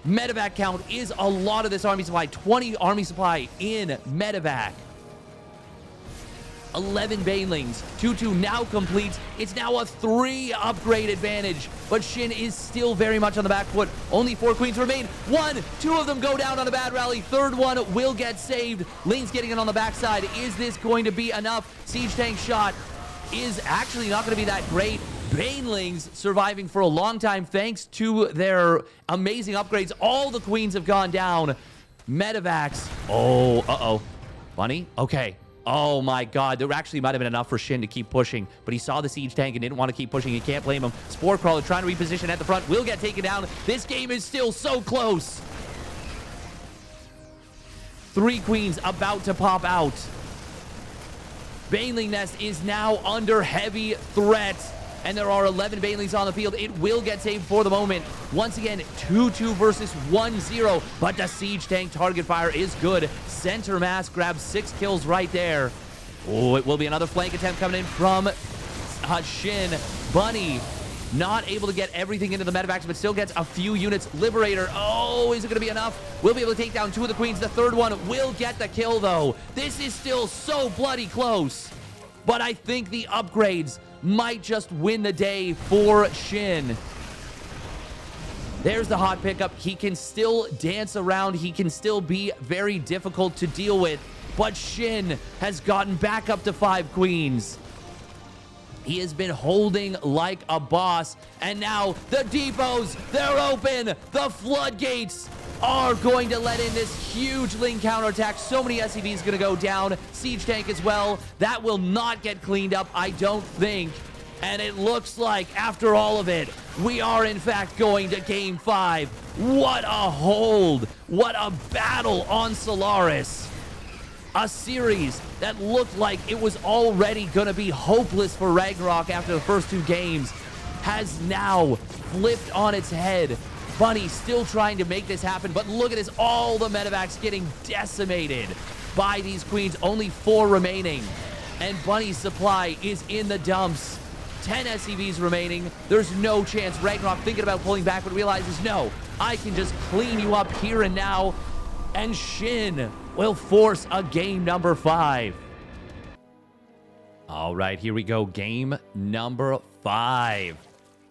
Medevac count is a lot of this army supply. 20 army supply in medevac. 11 Banelings. 2-2 now complete. It's now a 3 upgrade advantage, but SHIN is still very much on the back foot. Only 4 queens remain. 2 of them go down on a bad rally. Third one will get saved. Ling's getting it on the backside. Is this going to be enough? Siege tank shot is actually not going to be that great. Banelings surviving for a long time thanks to their amazing upgrades. All the queens have gone down. Medevacs. Oh, uh-oh. Bunny? Okay. Oh my god, there actually might have been enough for SHIN to keep pushing, but he saw the siege tank and didn't want to keep pushing. You can't blame him. Spore Crawler trying to reposition at the front will get taken down. This game is still so close. 3 queens about to pop out. Baneling Nest is now under heavy threat, and there are 11 Banelings on the field. It will get saved for the moment. Once again, 2-2 versus 1-0, but the siege tank target fire is good. Center mass grabs 6 kills right there. Oh, it will be another flank attempt coming in from SHIN. Bunny not able to get everything into the medevacs, but still gets a few units. Liberator, oh, is it going to be enough? We'll be able to take down 2 of the queens. The third one will get the kill, though. This is still so bloody close, but I think the upgrades might just win the day for SHIN. There's the hot pickup. He can still dance around. He can still be very difficult to deal with, but SHIN has gotten back up to 5 queens. He has been holding like a boss, and now the depots, they're open. The floodgates are going to let in this huge Ling counterattack. So many SCVs going to go down. Siege tank as well. That will not get cleaned up, I don't think. And it looks like, after all of it, we are in fact going to Game 5. What a hold. What a battle on Solaris. A series that looked like it was already going to be hopeless for Ragnarok after the first 2 games has now flipped on its head. Bunny still trying to make this happen, but look at this. All the medevacs getting decimated by these queens. Only 4 remaining, and Bunny's supply is in the dumps. 10 SCVs remaining. There's no chance. Ragnarok thinking about pulling back, but realizes, no, I can just clean you up here and now. And SHIN will force a game number 5. All right, here we go. Game number 5.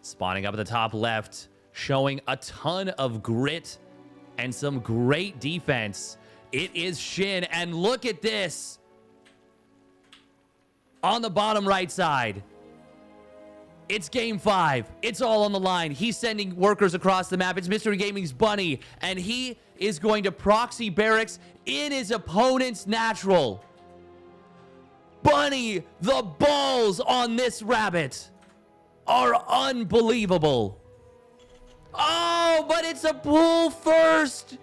Spawning up at the top left, showing a ton of grit and some great defense. It is SHIN, and look at this. On the bottom right side, it's Game 5. It's all on the line. He's sending workers across the map. It's Mystery Gaming's Bunny, and he is going to proxy barracks in his opponent's natural. Bunny, the balls on this rabbit are unbelievable. Oh, but it's a pool first.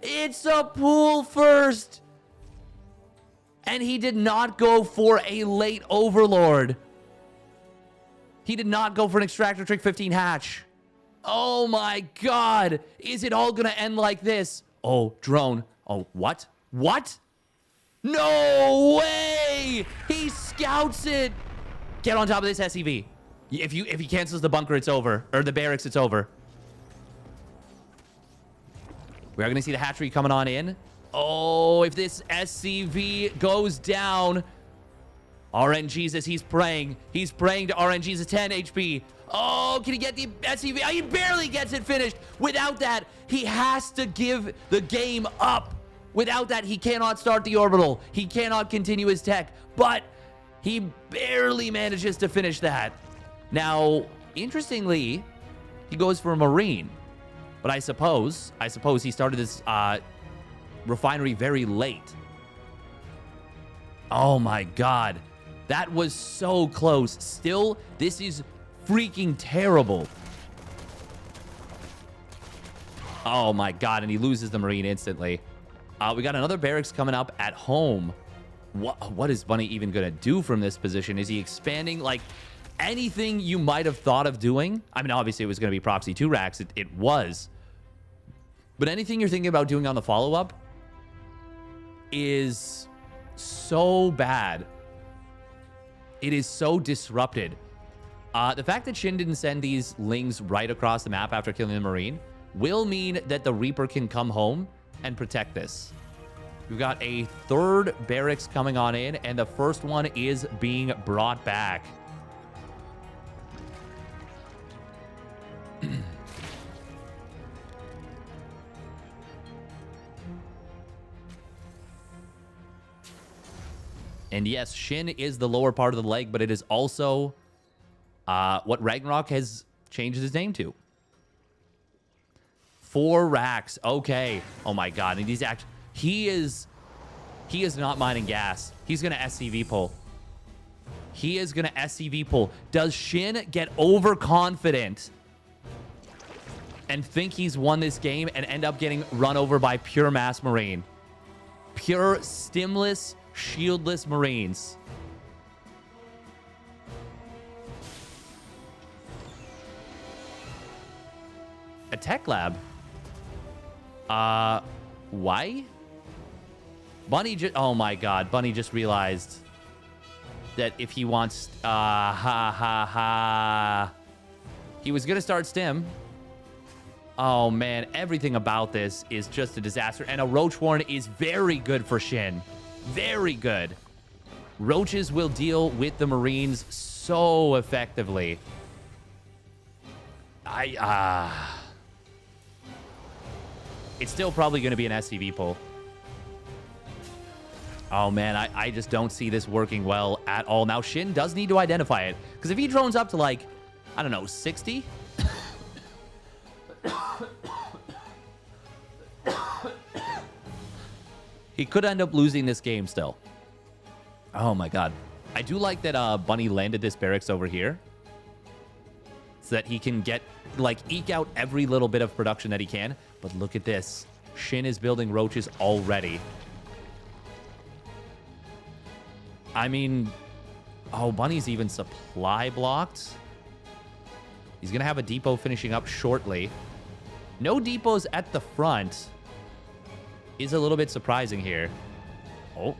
It's a pool first. And he did not go for a late overlord. He did not go for an extractor trick 15 hatch. Oh my god. Is it all gonna end like this? Oh, drone. Oh, what? What? No way! He scouts it. Get on top of this SCV. If he cancels the bunker, it's over. Or the barracks, it's over. We are gonna see the hatchery coming on in. Oh, if this SCV goes down, RNGesus, he's praying. He's praying to RNGesus, 10 HP. Oh, can he get the SCV? He barely gets it finished. Without that, he has to give the game up. Without that, he cannot start the orbital. He cannot continue his tech, but he barely manages to finish that. Now, interestingly, he goes for a Marine, but I suppose he started this refinery very late. Oh my God. That was so close. Still, this is freaking terrible. Oh my God, and he loses the Marine instantly. We got another barracks coming up at home. What is Bunny even gonna do from this position? Is he expanding? Like, anything you might have thought of doing? I mean, obviously it was gonna be Proxy 2 racks. It was. But anything you're thinking about doing on the follow-up is so bad. It is so disrupted. The fact that SHIN didn't send these Lings right across the map after killing the Marine will mean that the Reaper can come home and protect this. We've got a third barracks coming on in, and the first one is being brought back. And yes, SHIN is the lower part of the leg, but it is also what Ragnarok has changed his name to. 4 racks. Okay. Oh my God. And he is not mining gas. He's going to SCV pull. He is going to SCV pull. Does SHIN get overconfident and think he's won this game and end up getting run over by pure mass Marine? Pure stimless, shieldless Marines. A tech lab? Why? Bunny just... Oh my God. Bunny just realized that if he wants... He was gonna start stim. Oh man, everything about this is just a disaster. And a Roach Warren is very good for SHIN. Very good. Roaches will deal with the Marines so effectively. It's still probably going to be an SCV pull. Oh man, I just don't see this working well at all. Now, SHIN does need to identify it, because if he drones up to, like, I don't know, 60? He could end up losing this game still. Oh my God. I do like that Bunny landed this barracks over here so that he can get, like, eke out every little bit of production that he can. But look at this. SHIN is building roaches already. I mean, oh, Bunny's even supply blocked. He's going to have a depot finishing up shortly. No depots at the front is a little bit surprising here. Oh.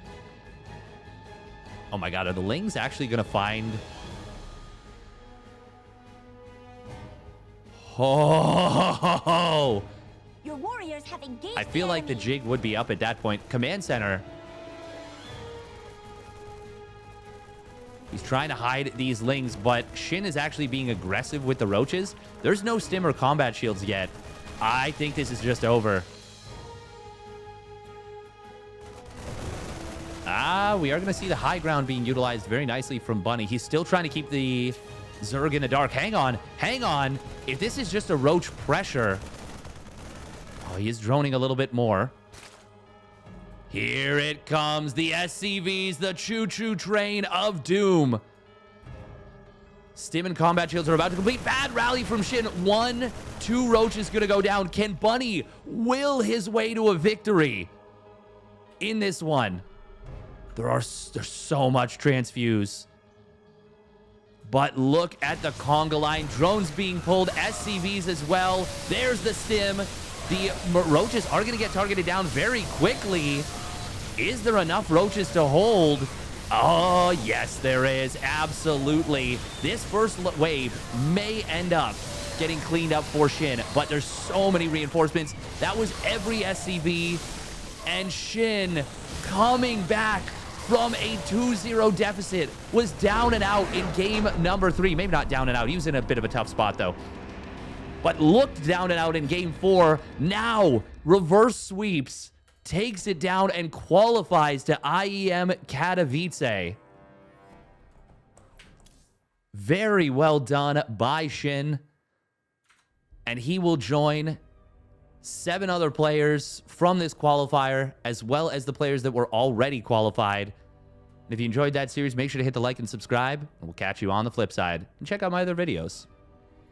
Oh my God, are the Lings actually going to find... Oh! Your warriors have engaged. I feel like the jig would be up at that point. Command center. He's trying to hide these Lings, but SHIN is actually being aggressive with the roaches. There's no stim or combat shields yet. I think this is just over. We are going to see the high ground being utilized very nicely from Bunny. He's still trying to keep the Zerg in the dark. Hang on. Hang on. If this is just a roach pressure... Oh, he is droning a little bit more. Here it comes. The SCVs, the choo-choo train of doom. Stim and combat shields are about to complete. Bad rally from SHIN. 1, 2 roaches going to go down. Can Bunny will his way to a victory in this one? There's so much transfuse. But look at the conga line. Drones being pulled. SCVs as well. There's the stim. The roaches are going to get targeted down very quickly. Is there enough roaches to hold? Oh, yes, there is. Absolutely. This first wave may end up getting cleaned up for SHIN, but there's so many reinforcements. That was every SCV And SHIN coming back from a 2-0 deficit, was down and out in game number 3. Maybe not down and out. He was in a bit of a tough spot, though. But looked down and out in game 4. Now, reverse sweeps, takes it down, and qualifies to IEM Katowice. Very well done by SHIN. And he will join 7 other players from this qualifier, as well as the players that were already qualified. And if you enjoyed that series, make sure to hit the like and subscribe, and we'll catch you on the flip side. And check out my other videos.